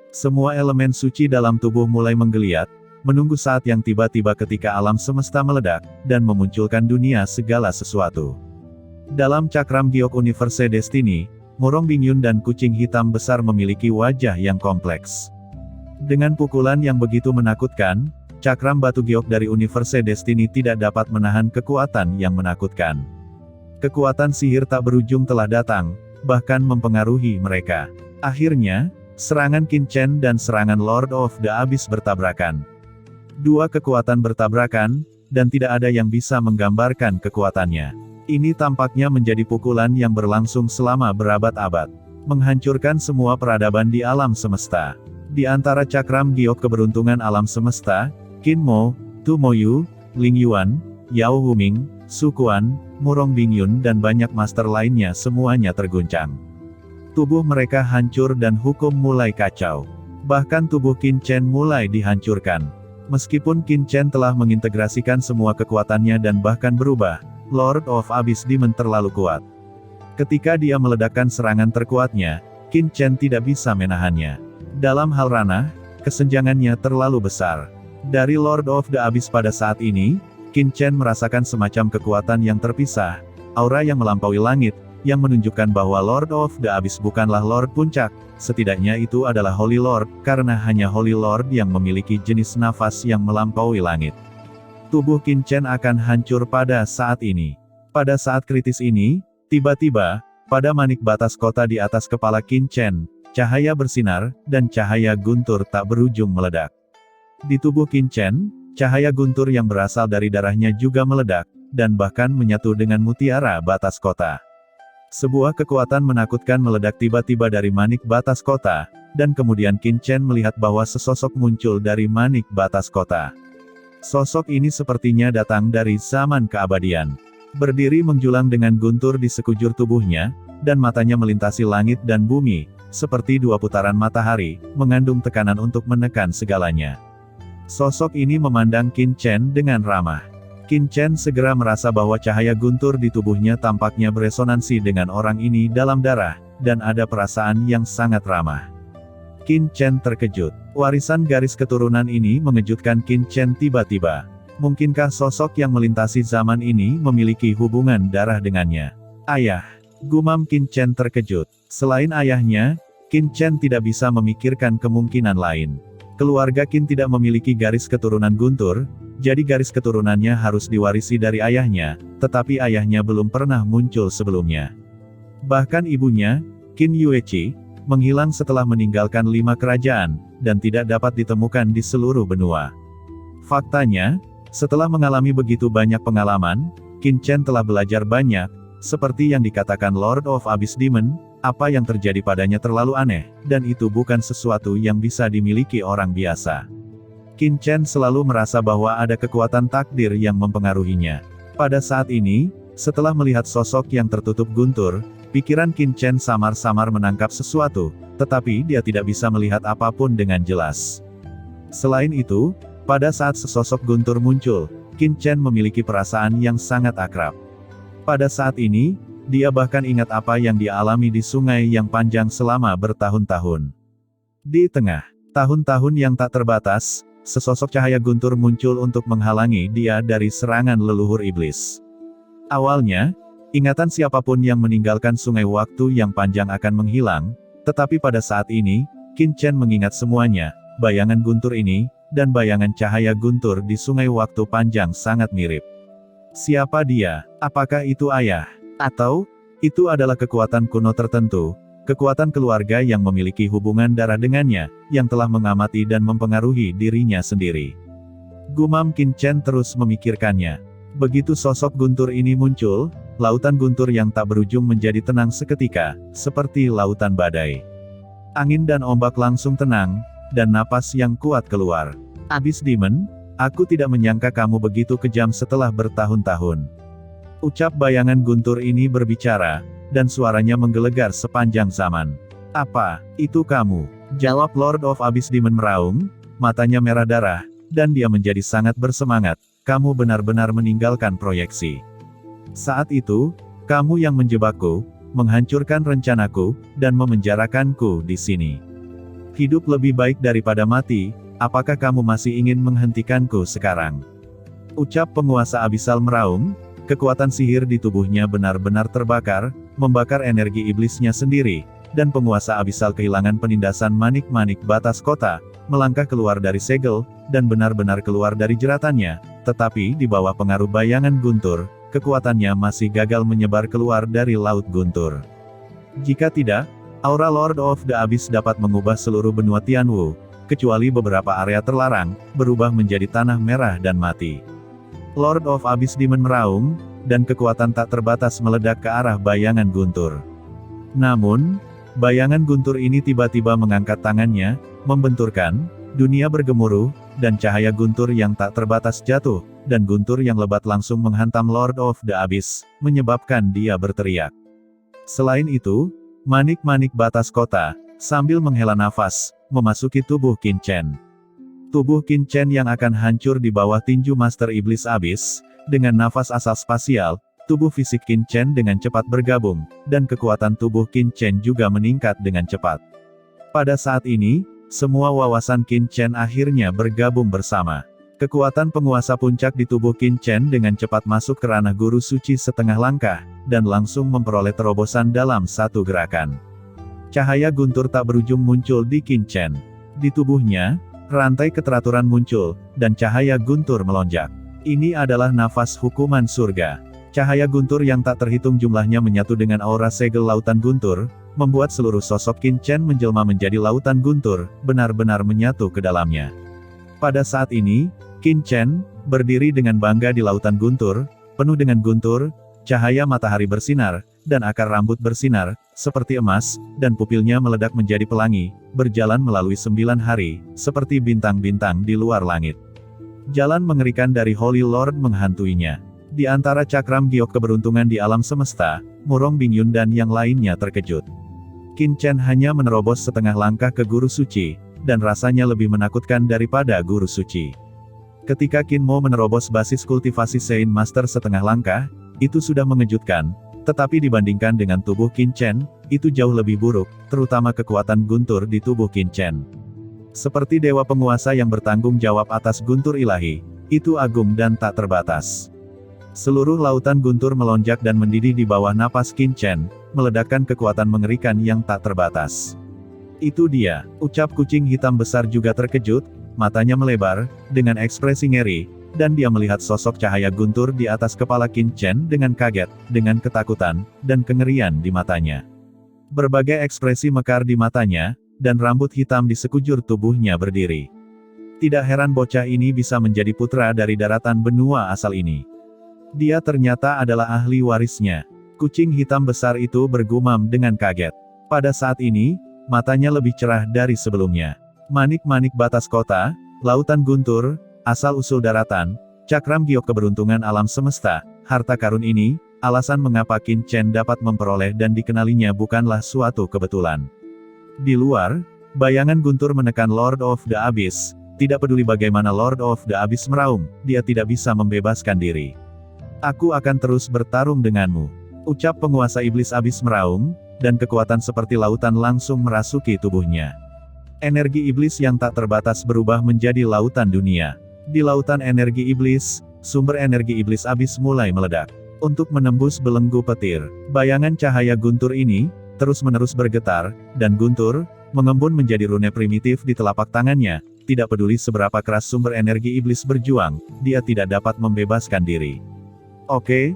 Semua elemen suci dalam tubuh mulai menggeliat, menunggu saat yang tiba-tiba ketika alam semesta meledak, dan memunculkan dunia segala sesuatu. Dalam cakram giok Universe Destiny, Murong Bingyun dan kucing hitam besar memiliki wajah yang kompleks. Dengan pukulan yang begitu menakutkan, cakram batu giok dari Universe Destiny tidak dapat menahan kekuatan yang menakutkan. Kekuatan sihir tak berujung telah datang, bahkan mempengaruhi mereka. Akhirnya, serangan Qin Chen dan serangan Lord of the Abyss bertabrakan. Dua kekuatan bertabrakan, dan tidak ada yang bisa menggambarkan kekuatannya. Ini tampaknya menjadi pukulan yang berlangsung selama berabad-abad, menghancurkan semua peradaban di alam semesta. Di antara cakram giok keberuntungan alam semesta, Qin Mo, Tu Moyu, Ling Yuan, Yao Wuming, Su Quan, Murong Bingyun dan banyak master lainnya semuanya terguncang. Tubuh mereka hancur dan hukum mulai kacau. Bahkan tubuh Qin Chen mulai dihancurkan. Meskipun Qin Chen telah mengintegrasikan semua kekuatannya dan bahkan berubah, Lord of Abyss Demon terlalu kuat. Ketika dia meledakkan serangan terkuatnya, Qin Chen tidak bisa menahannya. Dalam hal ranah, kesenjangannya terlalu besar. Dari Lord of the Abyss pada saat ini, Qin Chen merasakan semacam kekuatan yang terpisah, aura yang melampaui langit, yang menunjukkan bahwa Lord of the Abyss bukanlah Lord Puncak, setidaknya itu adalah Holy Lord, karena hanya Holy Lord yang memiliki jenis nafas yang melampaui langit. Tubuh Qin Chen akan hancur pada saat ini. Pada saat kritis ini, tiba-tiba, pada manik batas kota di atas kepala Qin Chen, cahaya bersinar, dan cahaya guntur tak berujung meledak. Di tubuh Qin Chen, cahaya guntur yang berasal dari darahnya juga meledak, dan bahkan menyatu dengan mutiara batas kota. Sebuah kekuatan menakutkan meledak tiba-tiba dari manik batas kota, dan kemudian Qin Chen melihat bahwa sesosok muncul dari manik batas kota. Sosok ini sepertinya datang dari zaman keabadian. Berdiri menjulang dengan guntur di sekujur tubuhnya, dan matanya melintasi langit dan bumi, seperti dua putaran matahari, mengandung tekanan untuk menekan segalanya. Sosok ini memandang Qin Chen dengan ramah. Qin Chen segera merasa bahwa cahaya guntur di tubuhnya tampaknya beresonansi dengan orang ini dalam darah, dan ada perasaan yang sangat ramah. Qin Chen terkejut. Warisan garis keturunan ini mengejutkan Qin Chen tiba-tiba. Mungkinkah sosok yang melintasi zaman ini memiliki hubungan darah dengannya? Ayah. Gumam Qin Chen terkejut. Selain ayahnya, Qin Chen tidak bisa memikirkan kemungkinan lain. Keluarga Qin tidak memiliki garis keturunan guntur, jadi garis keturunannya harus diwarisi dari ayahnya, tetapi ayahnya belum pernah muncul sebelumnya. Bahkan ibunya, Qin Yueqi, menghilang setelah meninggalkan 5 kerajaan, dan tidak dapat ditemukan di seluruh benua. Faktanya, setelah mengalami begitu banyak pengalaman, Qin Chen telah belajar banyak, seperti yang dikatakan Lord of Abyss Demon, Apa yang terjadi padanya terlalu aneh, dan itu bukan sesuatu yang bisa dimiliki orang biasa. Qin Chen selalu merasa bahwa ada kekuatan takdir yang mempengaruhinya. Pada saat ini, setelah melihat sosok yang tertutup guntur, pikiran Qin Chen samar-samar menangkap sesuatu, tetapi dia tidak bisa melihat apapun dengan jelas. Selain itu, pada saat sesosok guntur muncul, Qin Chen memiliki perasaan yang sangat akrab. Pada saat ini, dia bahkan ingat apa yang dia alami di sungai yang panjang selama bertahun-tahun. Di tengah tahun-tahun yang tak terbatas, sesosok cahaya guntur muncul untuk menghalangi dia dari serangan leluhur iblis. Awalnya, ingatan siapapun yang meninggalkan sungai waktu yang panjang akan menghilang, tetapi pada saat ini, Qin Chen mengingat semuanya, bayangan guntur ini, dan bayangan cahaya guntur di sungai waktu panjang sangat mirip. Siapa dia? Apakah itu ayah? Atau, itu adalah kekuatan kuno tertentu, kekuatan keluarga yang memiliki hubungan darah dengannya, yang telah mengamati dan mempengaruhi dirinya sendiri. Gumam Qin Chen terus memikirkannya. Begitu sosok guntur ini muncul, lautan guntur yang tak berujung menjadi tenang seketika, seperti lautan badai. Angin dan ombak langsung tenang, dan napas yang kuat keluar. Abyss Demon, aku tidak menyangka kamu begitu kejam setelah bertahun-tahun. Ucap bayangan guntur ini berbicara, dan suaranya menggelegar sepanjang zaman. Apa itu kamu? Jawab Lord of Abyss Demon meraung, matanya merah darah, dan dia menjadi sangat bersemangat. Kamu benar-benar meninggalkan proyeksi. Saat itu, kamu yang menjebakku, menghancurkan rencanaku, dan memenjarakanku di sini. Hidup lebih baik daripada mati, apakah kamu masih ingin menghentikanku sekarang? Ucap penguasa abisal meraung, kekuatan sihir di tubuhnya benar-benar terbakar, membakar energi iblisnya sendiri, dan penguasa abisal kehilangan penindasan manik-manik batas kota, melangkah keluar dari segel, dan benar-benar keluar dari jeratannya, tetapi di bawah pengaruh bayangan guntur, kekuatannya masih gagal menyebar keluar dari laut guntur. Jika tidak, aura Lord of the Abyss dapat mengubah seluruh benua Tianwu, kecuali beberapa area terlarang, berubah menjadi tanah merah dan mati. Lord of Abyss Demon meraung, dan kekuatan tak terbatas meledak ke arah bayangan guntur. Namun, bayangan guntur ini tiba-tiba mengangkat tangannya, membenturkan, dunia bergemuruh, dan cahaya guntur yang tak terbatas jatuh, dan guntur yang lebat langsung menghantam Lord of the Abyss, menyebabkan dia berteriak. Selain itu, manik-manik batas kota, sambil menghela nafas, memasuki tubuh Qin Chen. Tubuh Qin Chen yang akan hancur di bawah tinju Master Iblis Abyss, dengan nafas asal spasial, tubuh fisik Qin Chen dengan cepat bergabung, dan kekuatan tubuh Qin Chen juga meningkat dengan cepat. Pada saat ini, semua wawasan Qin Chen akhirnya bergabung bersama. Kekuatan penguasa puncak di tubuh Qin Chen dengan cepat masuk ke ranah guru suci setengah langkah, dan langsung memperoleh terobosan dalam satu gerakan. Cahaya guntur tak berujung muncul di Qin Chen. Di tubuhnya, rantai keteraturan muncul, dan cahaya guntur melonjak. Ini adalah nafas hukuman surga. Cahaya guntur yang tak terhitung jumlahnya menyatu dengan aura segel lautan guntur, membuat seluruh sosok Qin Chen menjelma menjadi lautan guntur, benar-benar menyatu ke dalamnya. Pada saat ini, Qin Chen berdiri dengan bangga di lautan guntur, penuh dengan guntur, cahaya matahari bersinar, dan akar rambut bersinar, seperti emas, dan pupilnya meledak menjadi pelangi, berjalan melalui 9 hari, seperti bintang-bintang di luar langit. Jalan mengerikan dari Holy Lord menghantuinya. Di antara cakram giok keberuntungan di alam semesta, Murong Bingyun dan yang lainnya terkejut. Qin Chen hanya menerobos setengah langkah ke guru suci, dan rasanya lebih menakutkan daripada guru suci. Ketika Qin Mo menerobos basis kultivasi Saint Master setengah langkah, itu sudah mengejutkan, tetapi dibandingkan dengan tubuh Qin Chen, itu jauh lebih buruk, terutama kekuatan guntur di tubuh Qin Chen. Seperti dewa penguasa yang bertanggung jawab atas guntur ilahi, itu agung dan tak terbatas. Seluruh lautan guntur melonjak dan mendidih di bawah napas Qin Chen, meledakkan kekuatan mengerikan yang tak terbatas. Itu dia, ucap kucing hitam besar juga terkejut, matanya melebar, dengan ekspresi ngeri, dan dia melihat sosok cahaya guntur di atas kepala Qin Chen dengan kaget, dengan ketakutan, dan kengerian di matanya. Berbagai ekspresi mekar di matanya, dan rambut hitam di sekujur tubuhnya berdiri. Tidak heran bocah ini bisa menjadi putra dari daratan benua asal ini. Dia ternyata adalah ahli warisnya. Kucing hitam besar itu bergumam dengan kaget. Pada saat ini, matanya lebih cerah dari sebelumnya. Manik-manik batas kota, lautan guntur, asal-usul daratan, cakram giok keberuntungan alam semesta, harta karun ini, alasan mengapa Qin Chen dapat memperoleh dan dikenalinya bukanlah suatu kebetulan. Di luar, bayangan guntur menekan Lord of the Abyss. Tidak peduli bagaimana Lord of the Abyss meraung, dia tidak bisa membebaskan diri. Aku akan terus bertarung denganmu. Ucap penguasa iblis abis meraung, dan kekuatan seperti lautan langsung merasuki tubuhnya. Energi iblis yang tak terbatas berubah menjadi lautan dunia. Di lautan energi iblis, sumber energi iblis abis mulai meledak. Untuk menembus belenggu petir, bayangan cahaya guntur ini, terus-menerus bergetar, dan guntur, mengembun menjadi rune primitif di telapak tangannya. Tidak peduli seberapa keras sumber energi iblis berjuang, dia tidak dapat membebaskan diri. Oke,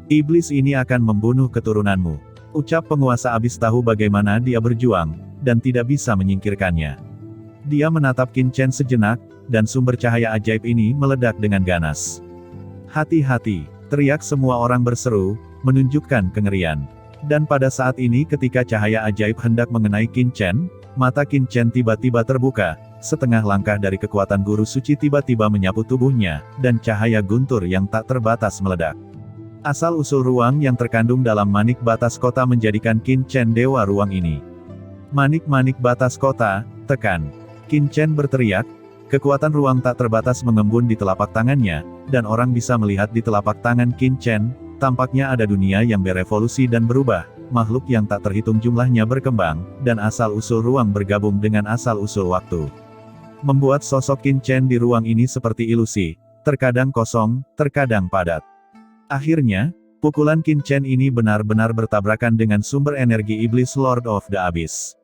iblis ini akan membunuh keturunanmu. Ucap penguasa abis tahu bagaimana dia berjuang, dan tidak bisa menyingkirkannya. Dia menatap Qin Chen sejenak, dan sumber cahaya ajaib ini meledak dengan ganas. Hati-hati, teriak semua orang berseru, menunjukkan kengerian. Dan pada saat ini ketika cahaya ajaib hendak mengenai Qin Chen, mata Qin Chen tiba-tiba terbuka, setengah langkah dari kekuatan guru suci tiba-tiba menyapu tubuhnya, dan cahaya guntur yang tak terbatas meledak. Asal-usul ruang yang terkandung dalam manik batas kota menjadikan Qin Chen dewa ruang ini. Manik-manik batas kota, tekan. Qin Chen berteriak, kekuatan ruang tak terbatas mengembun di telapak tangannya, dan orang bisa melihat di telapak tangan Qin Chen, tampaknya ada dunia yang berevolusi dan berubah, makhluk yang tak terhitung jumlahnya berkembang, dan asal-usul ruang bergabung dengan asal-usul waktu. Membuat sosok Qin Chen di ruang ini seperti ilusi, terkadang kosong, terkadang padat. Akhirnya, pukulan Qin Chen ini benar-benar bertabrakan dengan sumber energi iblis Lord of the Abyss.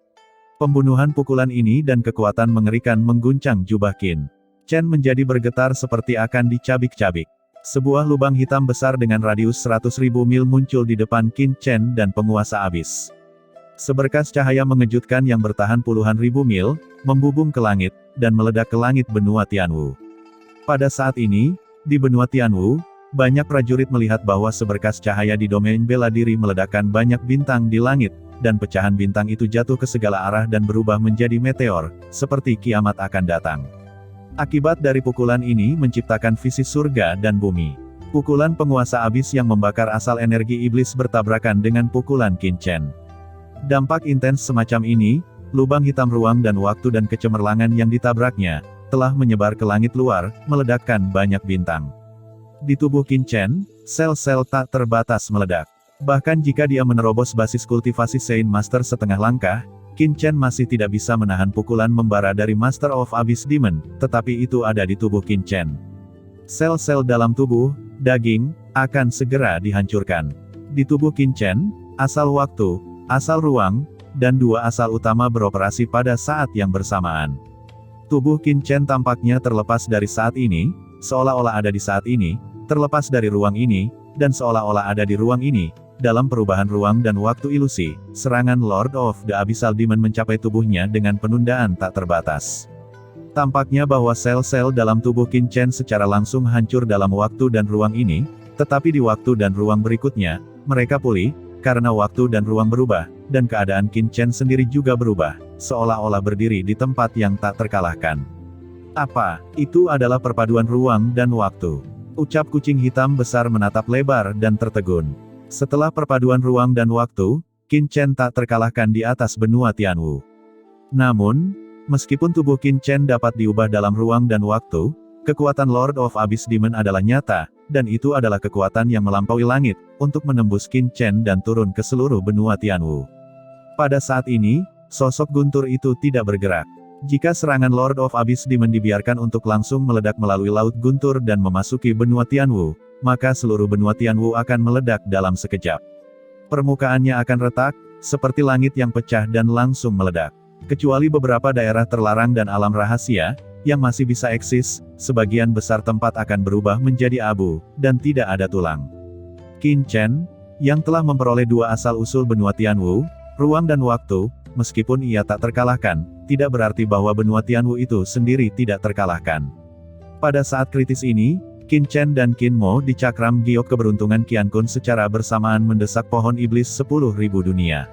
Pembunuhan pukulan ini dan kekuatan mengerikan mengguncang jubah Qin Chen menjadi bergetar seperti akan dicabik-cabik. Sebuah lubang hitam besar dengan radius 100.000 mil muncul di depan Qin Chen dan penguasa Abyss. Seberkas cahaya mengejutkan yang bertahan puluhan ribu mil, membubung ke langit, dan meledak ke langit benua Tianwu. Pada saat ini, di benua Tianwu, banyak prajurit melihat bahwa seberkas cahaya di domain bela diri meledakkan banyak bintang di langit, dan pecahan bintang itu jatuh ke segala arah dan berubah menjadi meteor, seperti kiamat akan datang. Akibat dari pukulan ini menciptakan visi surga dan bumi. Pukulan penguasa abis yang membakar asal energi iblis bertabrakan dengan pukulan Qin Chen. Dampak intens semacam ini, lubang hitam ruang dan waktu dan kecemerlangan yang ditabraknya, telah menyebar ke langit luar, meledakkan banyak bintang. Di tubuh Qin Chen, sel-sel tak terbatas meledak. Bahkan jika dia menerobos basis kultivasi Saint Master setengah langkah, Qin Chen masih tidak bisa menahan pukulan membara dari Master of Abyss Demon, tetapi itu ada di tubuh Qin Chen. Sel-sel dalam tubuh, daging, akan segera dihancurkan. Di tubuh Qin Chen, asal waktu, asal ruang, dan dua asal utama beroperasi pada saat yang bersamaan. Tubuh Qin Chen tampaknya terlepas dari saat ini, seolah-olah ada di saat ini, terlepas dari ruang ini, dan seolah-olah ada di ruang ini. Dalam perubahan ruang dan waktu ilusi, serangan Lord of the Abyssal Demon mencapai tubuhnya dengan penundaan tak terbatas. Tampaknya bahwa sel-sel dalam tubuh Qin Chen secara langsung hancur dalam waktu dan ruang ini, tetapi di waktu dan ruang berikutnya, mereka pulih, karena waktu dan ruang berubah, dan keadaan Qin Chen sendiri juga berubah, seolah-olah berdiri di tempat yang tak terkalahkan. Apa? Itu adalah perpaduan ruang dan waktu. Ucap kucing hitam besar menatap lebar dan tertegun. Setelah perpaduan ruang dan waktu, Qin Chen tak terkalahkan di atas benua Tianwu. Namun, meskipun tubuh Qin Chen dapat diubah dalam ruang dan waktu, kekuatan Lord of Abyss Demon adalah nyata, dan itu adalah kekuatan yang melampaui langit, untuk menembus Qin Chen dan turun ke seluruh benua Tianwu. Pada saat ini, sosok guntur itu tidak bergerak. Jika serangan Lord of Abyss Demon dibiarkan untuk langsung meledak melalui Laut Guntur dan memasuki benua Tianwu, maka seluruh benua Tianwu akan meledak dalam sekejap. Permukaannya akan retak, seperti langit yang pecah dan langsung meledak. Kecuali beberapa daerah terlarang dan alam rahasia, yang masih bisa eksis, sebagian besar tempat akan berubah menjadi abu, dan tidak ada tulang. Qin Chen, yang telah memperoleh dua asal-usul benua Tianwu, ruang dan waktu, meskipun ia tak terkalahkan, tidak berarti bahwa benua Tianwu itu sendiri tidak terkalahkan. Pada saat kritis ini, Qin Chen dan Qin Mo di cakram giok keberuntungan Qian Kun secara bersamaan mendesak pohon iblis 10.000 dunia.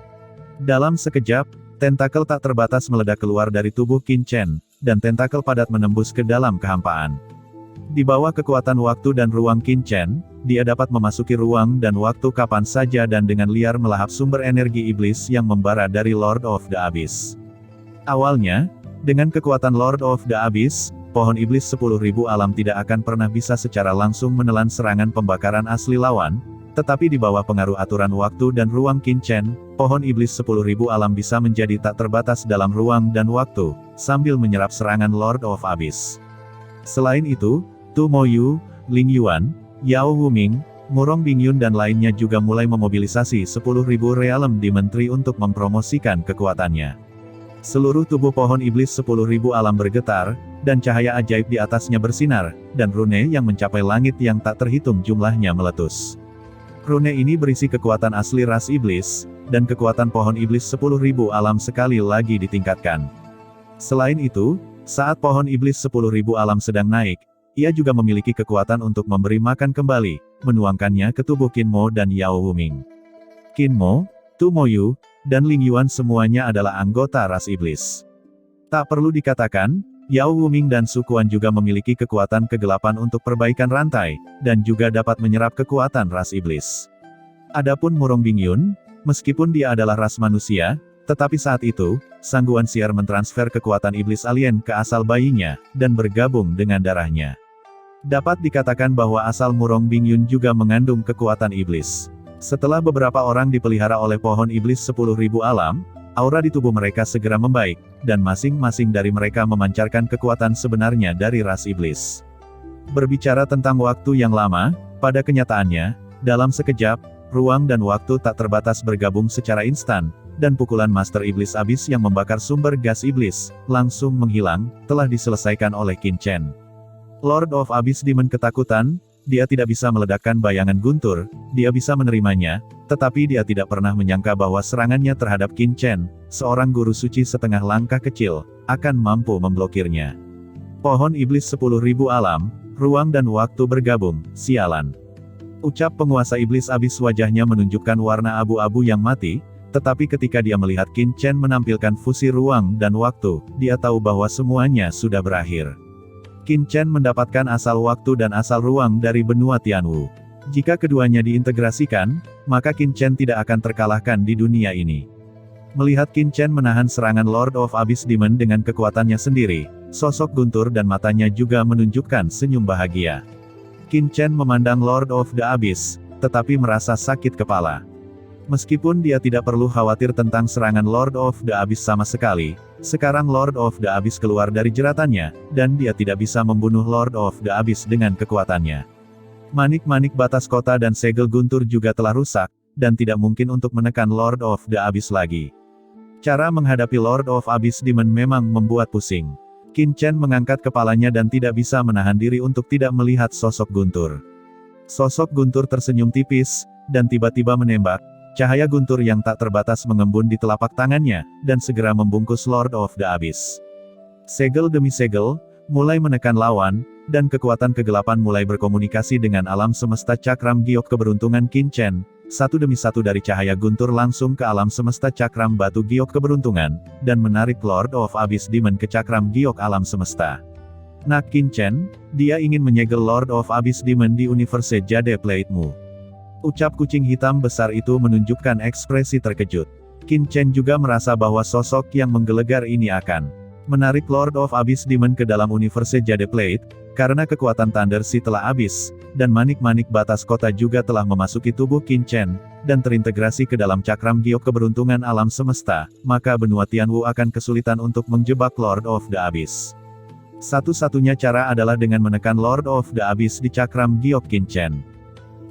Dalam sekejap, tentakel tak terbatas meledak keluar dari tubuh Qin Chen, dan tentakel padat menembus ke dalam kehampaan. Di bawah kekuatan waktu dan ruang Qin Chen, dia dapat memasuki ruang dan waktu kapan saja dan dengan liar melahap sumber energi iblis yang membara dari Lord of the Abyss. Awalnya, dengan kekuatan Lord of the Abyss, pohon iblis 10.000 alam tidak akan pernah bisa secara langsung menelan serangan pembakaran asli lawan, tetapi di bawah pengaruh aturan waktu dan ruang Qin Chen, pohon iblis 10.000 alam bisa menjadi tak terbatas dalam ruang dan waktu, sambil menyerap serangan Lord of Abyss. Selain itu, Tu Moyu, Ling Yuan, Yao Wuming, Murong Bingyun dan lainnya juga mulai memobilisasi 10.000 Realm Demon Tree untuk mempromosikan kekuatannya. Seluruh tubuh pohon iblis 10.000 alam bergetar, dan cahaya ajaib di atasnya bersinar, dan rune yang mencapai langit yang tak terhitung jumlahnya meletus. Rune ini berisi kekuatan asli ras iblis, dan kekuatan pohon iblis 10.000 alam sekali lagi ditingkatkan. Selain itu, saat pohon iblis 10.000 alam sedang naik, ia juga memiliki kekuatan untuk memberi makan kembali, menuangkannya ke tubuh Qin Mo dan Yao Wuming. Qin Mo, Tu Moyu, dan Ling Yuan semuanya adalah anggota ras iblis. Tak perlu dikatakan, Yao Wuming dan Su Quan juga memiliki kekuatan kegelapan untuk perbaikan rantai, dan juga dapat menyerap kekuatan ras iblis. Adapun Murong Bingyun, meskipun dia adalah ras manusia, tetapi saat itu, Sang Guan Xier mentransfer kekuatan iblis alien ke asal bayinya, dan bergabung dengan darahnya. Dapat dikatakan bahwa asal Murong Bingyun juga mengandung kekuatan iblis. Setelah beberapa orang dipelihara oleh pohon iblis 10.000 alam, aura di tubuh mereka segera membaik, dan masing-masing dari mereka memancarkan kekuatan sebenarnya dari ras iblis. Berbicara tentang waktu yang lama, pada kenyataannya, dalam sekejap, ruang dan waktu tak terbatas bergabung secara instan, dan pukulan Master Iblis Abyss yang membakar sumber gas iblis, langsung menghilang, telah diselesaikan oleh Qin Chen. Lord of Abyss Demon ketakutan, dia tidak bisa meledakkan bayangan guntur, dia bisa menerimanya, tetapi dia tidak pernah menyangka bahwa serangannya terhadap Qin Chen, seorang guru suci setengah langkah kecil, akan mampu memblokirnya. Pohon iblis 10.000 alam, ruang dan waktu bergabung, sialan. Ucap penguasa iblis abis wajahnya menunjukkan warna abu-abu yang mati, tetapi ketika dia melihat Qin Chen menampilkan fusi ruang dan waktu, dia tahu bahwa semuanya sudah berakhir. Qin Chen mendapatkan asal waktu dan asal ruang dari benua Tianwu. Jika keduanya diintegrasikan, maka Qin Chen tidak akan terkalahkan di dunia ini. Melihat Qin Chen menahan serangan Lord of Abyss Demon dengan kekuatannya sendiri, sosok guntur dan matanya juga menunjukkan senyum bahagia. Qin Chen memandang Lord of the Abyss, tetapi merasa sakit kepala. Meskipun dia tidak perlu khawatir tentang serangan Lord of the Abyss sama sekali, sekarang Lord of the Abyss keluar dari jeratannya, dan dia tidak bisa membunuh Lord of the Abyss dengan kekuatannya. Manik-manik batas kota dan segel guntur juga telah rusak, dan tidak mungkin untuk menekan Lord of the Abyss lagi. Cara menghadapi Lord of Abyss Demon memang membuat pusing. Qin Chen mengangkat kepalanya dan tidak bisa menahan diri untuk tidak melihat sosok guntur. Sosok guntur tersenyum tipis, dan tiba-tiba menembak. Cahaya guntur yang tak terbatas mengembun di telapak tangannya, dan segera membungkus Lord of the Abyss. Segel demi segel, mulai menekan lawan, dan kekuatan kegelapan mulai berkomunikasi dengan alam semesta cakram giok keberuntungan Qin Chen. Satu demi satu dari cahaya guntur langsung ke alam semesta cakram batu giok keberuntungan, dan menarik Lord of Abyss Demon ke cakram giok alam semesta. Nah Qin Chen, dia ingin menyegel Lord of Abyss Demon di universe Jade Plate-mu. Ucap kucing hitam besar itu menunjukkan ekspresi terkejut. Qin Chen juga merasa bahwa sosok yang menggelegar ini akan menarik Lord of Abyss Demon ke dalam universe Jade Plate, karena kekuatan Thunder Sea telah habis, dan manik-manik batas kota juga telah memasuki tubuh Qin Chen, dan terintegrasi ke dalam cakram giok keberuntungan alam semesta, maka benua Tianwu akan kesulitan untuk menjebak Lord of the Abyss. Satu-satunya cara adalah dengan menekan Lord of the Abyss di cakram giok Qin Chen.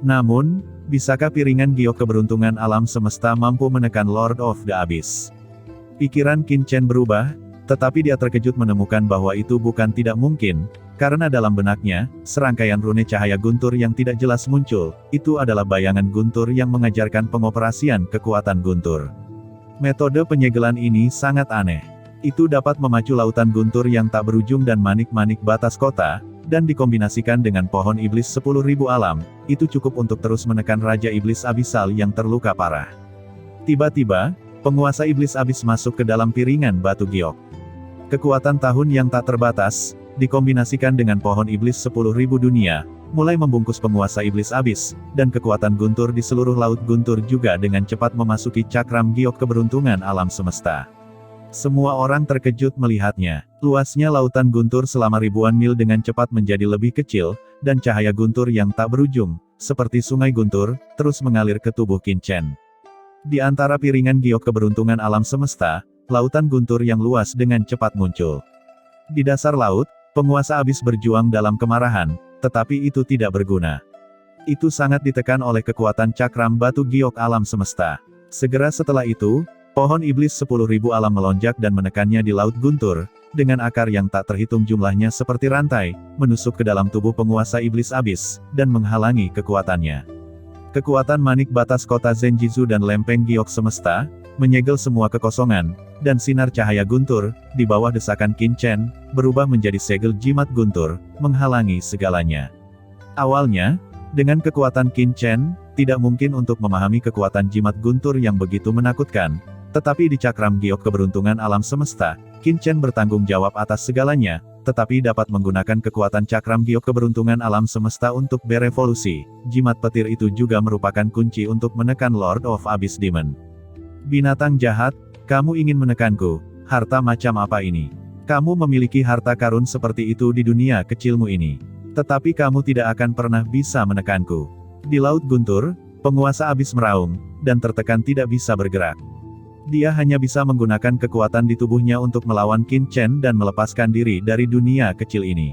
Namun, bisakah piringan giok keberuntungan alam semesta mampu menekan Lord of the Abyss? Pikiran Qin Chen berubah, tetapi dia terkejut menemukan bahwa itu bukan tidak mungkin, karena dalam benaknya, serangkaian rune cahaya guntur yang tidak jelas muncul, itu adalah bayangan guntur yang mengajarkan pengoperasian kekuatan guntur. Metode penyegelan ini sangat aneh. Itu dapat memacu lautan guntur yang tak berujung dan manik-manik batas kota, dan dikombinasikan dengan pohon iblis 10.000 alam, itu cukup untuk terus menekan Raja Iblis Abisal yang terluka parah. Tiba-tiba, penguasa iblis abis masuk ke dalam piringan batu giok. Kekuatan tahun yang tak terbatas, dikombinasikan dengan pohon iblis 10.000 dunia, mulai membungkus penguasa iblis abis, dan kekuatan guntur di seluruh laut guntur juga dengan cepat memasuki cakram giok keberuntungan alam semesta. Semua orang terkejut melihatnya. Luasnya lautan guntur selama ribuan mil dengan cepat menjadi lebih kecil, dan cahaya guntur yang tak berujung, seperti sungai guntur, terus mengalir ke tubuh Qin Chen. Di antara piringan giok keberuntungan alam semesta, lautan guntur yang luas dengan cepat muncul. Di dasar laut, penguasa abis berjuang dalam kemarahan, tetapi itu tidak berguna. Itu sangat ditekan oleh kekuatan cakram batu giok alam semesta. Segera setelah itu, pohon iblis 10.000 alam melonjak dan menekannya di laut guntur, dengan akar yang tak terhitung jumlahnya seperti rantai, menusuk ke dalam tubuh penguasa iblis abis, dan menghalangi kekuatannya. Kekuatan manik batas kota Zenjizu dan lempeng giok semesta, menyegel semua kekosongan, dan sinar cahaya guntur, di bawah desakan Qin Chen, berubah menjadi segel jimat guntur, menghalangi segalanya. Awalnya, dengan kekuatan Qin Chen, tidak mungkin untuk memahami kekuatan jimat guntur yang begitu menakutkan, tetapi di cakram giok keberuntungan alam semesta, Qin Chen bertanggung jawab atas segalanya, tetapi dapat menggunakan kekuatan cakram giok keberuntungan alam semesta untuk berevolusi. Jimat petir itu juga merupakan kunci untuk menekan Lord of Abyss Demon. Binatang jahat, kamu ingin menekanku, harta macam apa ini? Kamu memiliki harta karun seperti itu di dunia kecilmu ini. Tetapi kamu tidak akan pernah bisa menekanku. Di laut guntur, penguasa abis meraung, dan tertekan tidak bisa bergerak. Dia hanya bisa menggunakan kekuatan di tubuhnya untuk melawan Qin Chen dan melepaskan diri dari dunia kecil ini.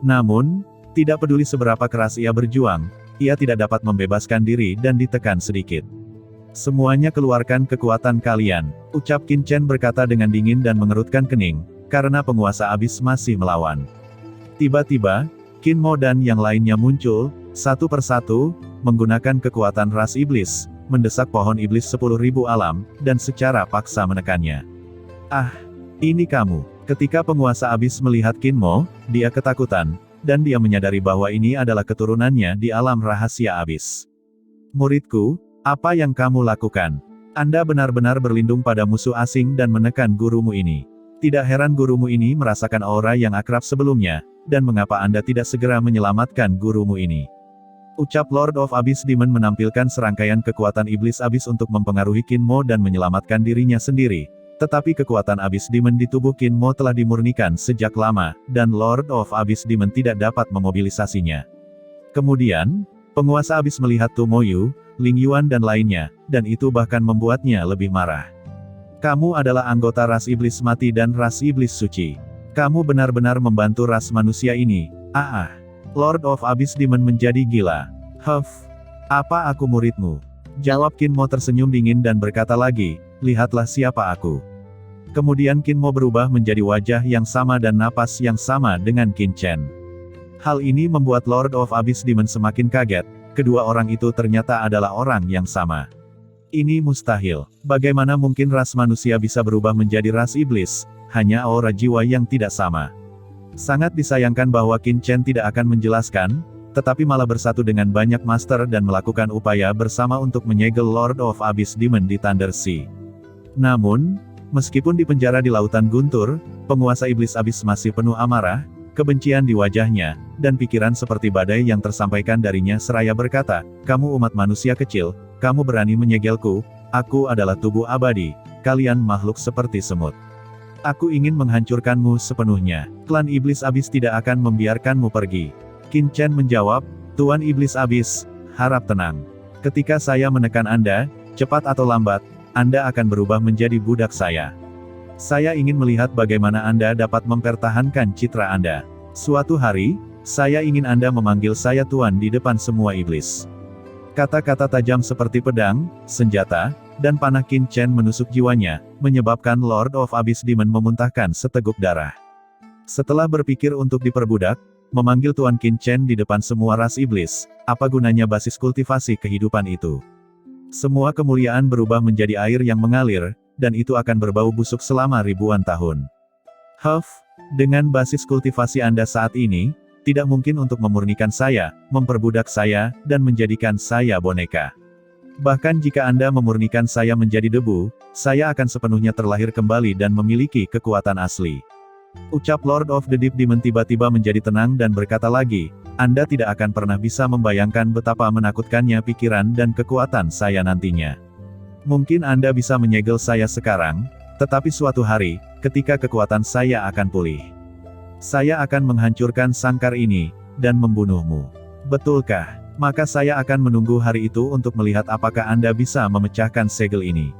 Namun, tidak peduli seberapa keras ia berjuang, ia tidak dapat membebaskan diri dan ditekan sedikit. Semuanya keluarkan kekuatan kalian, ucap Qin Chen berkata dengan dingin dan mengerutkan kening, karena penguasa abis masih melawan. Tiba-tiba, Qin Mo dan yang lainnya muncul, satu persatu, menggunakan kekuatan ras iblis, mendesak pohon iblis 10.000 alam, dan secara paksa menekannya. Ah, ini kamu. Ketika penguasa abis melihat Qin Mo, dia ketakutan, dan dia menyadari bahwa ini adalah keturunannya di alam rahasia abis. Muridku, apa yang kamu lakukan? Anda benar-benar berlindung pada musuh asing dan menekan gurumu ini. Tidak heran gurumu ini merasakan aura yang akrab sebelumnya, dan mengapa Anda tidak segera menyelamatkan gurumu ini? Ucap Lord of Abyss Demon menampilkan serangkaian kekuatan iblis abis untuk mempengaruhi Qin Mo dan menyelamatkan dirinya sendiri. Tetapi kekuatan Abyss Demon di tubuh Qin Mo telah dimurnikan sejak lama, dan Lord of Abyss Demon tidak dapat memobilisasinya. Kemudian, penguasa abis melihat Tu Moyu, Ling Yuan dan lainnya, dan itu bahkan membuatnya lebih marah. Kamu adalah anggota ras iblis mati dan ras iblis suci. Kamu benar-benar membantu ras manusia ini. Lord of Abyss Demon menjadi gila. Apa aku muridmu? Jawab Qin Mo tersenyum dingin dan berkata lagi, lihatlah siapa aku. Kemudian Qin Mo berubah menjadi wajah yang sama dan napas yang sama dengan Qin Chen. Hal ini membuat Lord of Abyss Demon semakin kaget. Kedua orang itu ternyata adalah orang yang sama. Ini mustahil. Bagaimana mungkin ras manusia bisa berubah menjadi ras iblis? Hanya aura jiwa yang tidak sama. Sangat disayangkan bahwa Qin Chen tidak akan menjelaskan, tetapi malah bersatu dengan banyak master dan melakukan upaya bersama untuk menyegel Lord of Abyss Demon di Thunder Sea. Namun, meskipun dipenjara di lautan guntur, penguasa iblis abis masih penuh amarah, kebencian di wajahnya, dan pikiran seperti badai yang tersampaikan darinya seraya berkata, kamu umat manusia kecil, kamu berani menyegelku, aku adalah tubuh abadi, kalian makhluk seperti semut. Aku ingin menghancurkanmu sepenuhnya, klan iblis abis tidak akan membiarkanmu pergi. Qin Chen menjawab, Tuan Iblis Abis, harap tenang. Ketika saya menekan Anda, cepat atau lambat, Anda akan berubah menjadi budak saya. Saya ingin melihat bagaimana Anda dapat mempertahankan citra Anda. Suatu hari, saya ingin Anda memanggil saya Tuan di depan semua iblis. Kata-kata tajam seperti pedang, senjata, dan panah Qin Chen menusuk jiwanya, menyebabkan Lord of Abyss Demon memuntahkan seteguk darah. Setelah berpikir untuk diperbudak, memanggil Tuan Qin Chen di depan semua ras iblis, apa gunanya basis kultivasi kehidupan itu? Semua kemuliaan berubah menjadi air yang mengalir, dan itu akan berbau busuk selama ribuan tahun. Dengan basis kultivasi Anda saat ini, tidak mungkin untuk memurnikan saya, memperbudak saya, dan menjadikan saya boneka. Bahkan jika Anda memurnikan saya menjadi debu, saya akan sepenuhnya terlahir kembali dan memiliki kekuatan asli. Ucap Lord of the Deep Demon tiba-tiba menjadi tenang dan berkata lagi, Anda tidak akan pernah bisa membayangkan betapa menakutkannya pikiran dan kekuatan saya nantinya. Mungkin Anda bisa menyegel saya sekarang, tetapi suatu hari, ketika kekuatan saya akan pulih, saya akan menghancurkan sangkar ini, dan membunuhmu. Betulkah? Maka saya akan menunggu hari itu untuk melihat apakah Anda bisa memecahkan segel ini.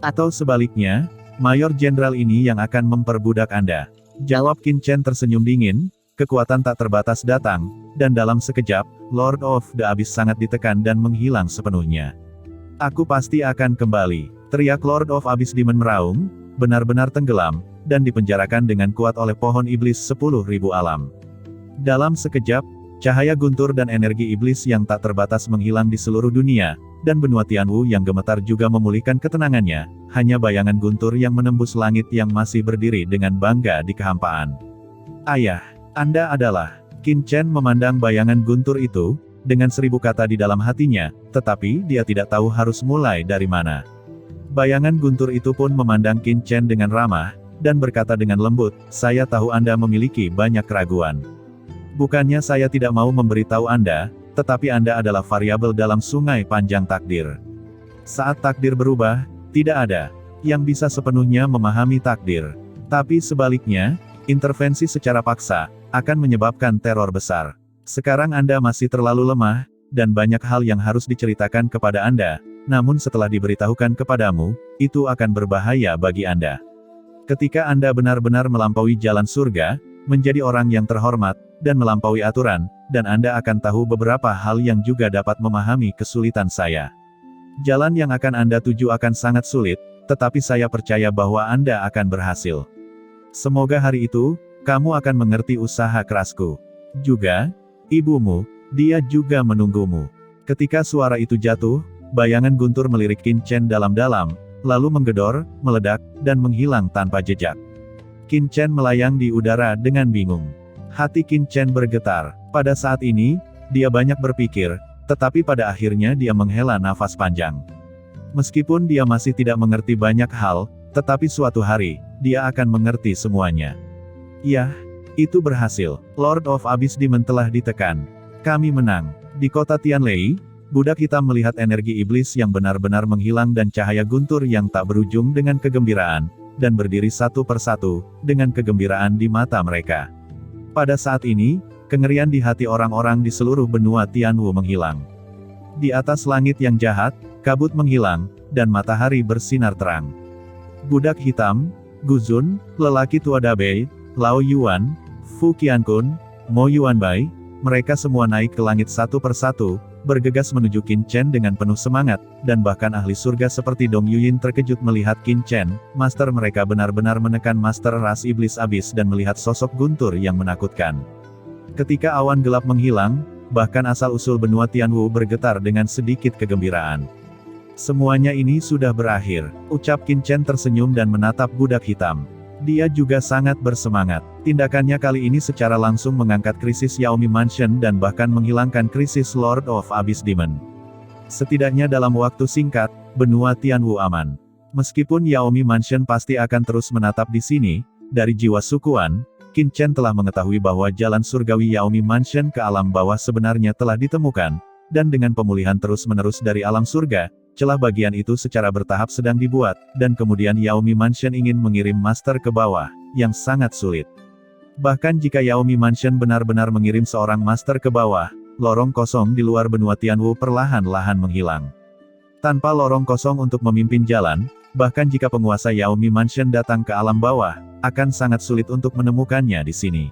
Atau sebaliknya, Mayor Jenderal ini yang akan memperbudak Anda. Jawab Qin Chen tersenyum dingin, kekuatan tak terbatas datang, dan dalam sekejap, Lord of the Abyss sangat ditekan dan menghilang sepenuhnya. Aku pasti akan kembali, teriak Lord of Abyss Demon meraung, benar-benar tenggelam, dan dipenjarakan dengan kuat oleh pohon iblis 10.000 alam. Dalam sekejap, cahaya guntur dan energi iblis yang tak terbatas menghilang di seluruh dunia, dan benua Tianwu yang gemetar juga memulihkan ketenangannya, hanya bayangan guntur yang menembus langit yang masih berdiri dengan bangga di kehampaan. Ayah, Anda adalah... Qin Chen memandang bayangan guntur itu, dengan 1000 kata di dalam hatinya, tetapi dia tidak tahu harus mulai dari mana. Bayangan guntur itu pun memandang Qin Chen dengan ramah, dan berkata dengan lembut, saya tahu Anda memiliki banyak keraguan. Bukannya saya tidak mau memberitahu Anda, tetapi Anda adalah variabel dalam sungai panjang takdir. Saat takdir berubah, tidak ada yang bisa sepenuhnya memahami takdir. Tapi sebaliknya, intervensi secara paksa akan menyebabkan teror besar. Sekarang Anda masih terlalu lemah, dan banyak hal yang harus diceritakan kepada Anda, namun setelah diberitahukan kepadamu, itu akan berbahaya bagi Anda. Ketika Anda benar-benar melampaui jalan surga, menjadi orang yang terhormat, dan melampaui aturan, dan Anda akan tahu beberapa hal yang juga dapat memahami kesulitan saya. Jalan yang akan Anda tuju akan sangat sulit, tetapi saya percaya bahwa Anda akan berhasil. Semoga hari itu, kamu akan mengerti usaha kerasku. Juga, ibumu, dia juga menunggumu. Ketika suara itu jatuh, bayangan guntur melirik Qin Chen dalam-dalam, lalu menggedor, meledak, dan menghilang tanpa jejak. Qin Chen melayang di udara dengan bingung. Hati Qin Chen bergetar. Pada saat ini, dia banyak berpikir, tetapi pada akhirnya dia menghela nafas panjang. Meskipun dia masih tidak mengerti banyak hal, tetapi suatu hari, dia akan mengerti semuanya. Yah, itu berhasil. Lord of Abyss Demon telah ditekan. Kami menang. Di kota Tianlei, budak hitam melihat energi iblis yang benar-benar menghilang dan cahaya guntur yang tak berujung dengan kegembiraan, dan berdiri satu persatu, dengan kegembiraan di mata mereka. Pada saat ini, kengerian di hati orang-orang di seluruh benua Tianwu menghilang. Di atas langit yang jahat, kabut menghilang, dan matahari bersinar terang. Budak hitam, Gu Zun, lelaki tua Dabei, Lao Yuan, Fu Qiankun, Mo Yuanbai, mereka semua naik ke langit satu persatu, bergegas menuju Qin Chen dengan penuh semangat, dan bahkan ahli surga seperti Dong Yuyin terkejut melihat Qin Chen, master mereka benar-benar menekan master ras iblis abis dan melihat sosok guntur yang menakutkan. Ketika awan gelap menghilang, bahkan asal-usul benua Tianwu bergetar dengan sedikit kegembiraan. Semuanya ini sudah berakhir, ucap Qin Chen tersenyum dan menatap budak hitam. Dia juga sangat bersemangat. Tindakannya kali ini secara langsung mengangkat krisis Yaomi Mansion dan bahkan menghilangkan krisis Lord of Abyss Demon. Setidaknya dalam waktu singkat, benua Tianwu aman. Meskipun Yaomi Mansion pasti akan terus menatap di sini, dari jiwa sukuan, Qin Chen telah mengetahui bahwa jalan surgawi Yaomi Mansion ke alam bawah sebenarnya telah ditemukan, dan dengan pemulihan terus-menerus dari alam surga, celah bagian itu secara bertahap sedang dibuat, dan kemudian Yaomi Mansion ingin mengirim master ke bawah, yang sangat sulit. Bahkan jika Yaomi Mansion benar-benar mengirim seorang master ke bawah, lorong kosong di luar benua Tianwu perlahan-lahan menghilang. Tanpa lorong kosong untuk memimpin jalan, bahkan jika penguasa Yaomi Mansion datang ke alam bawah, akan sangat sulit untuk menemukannya di sini.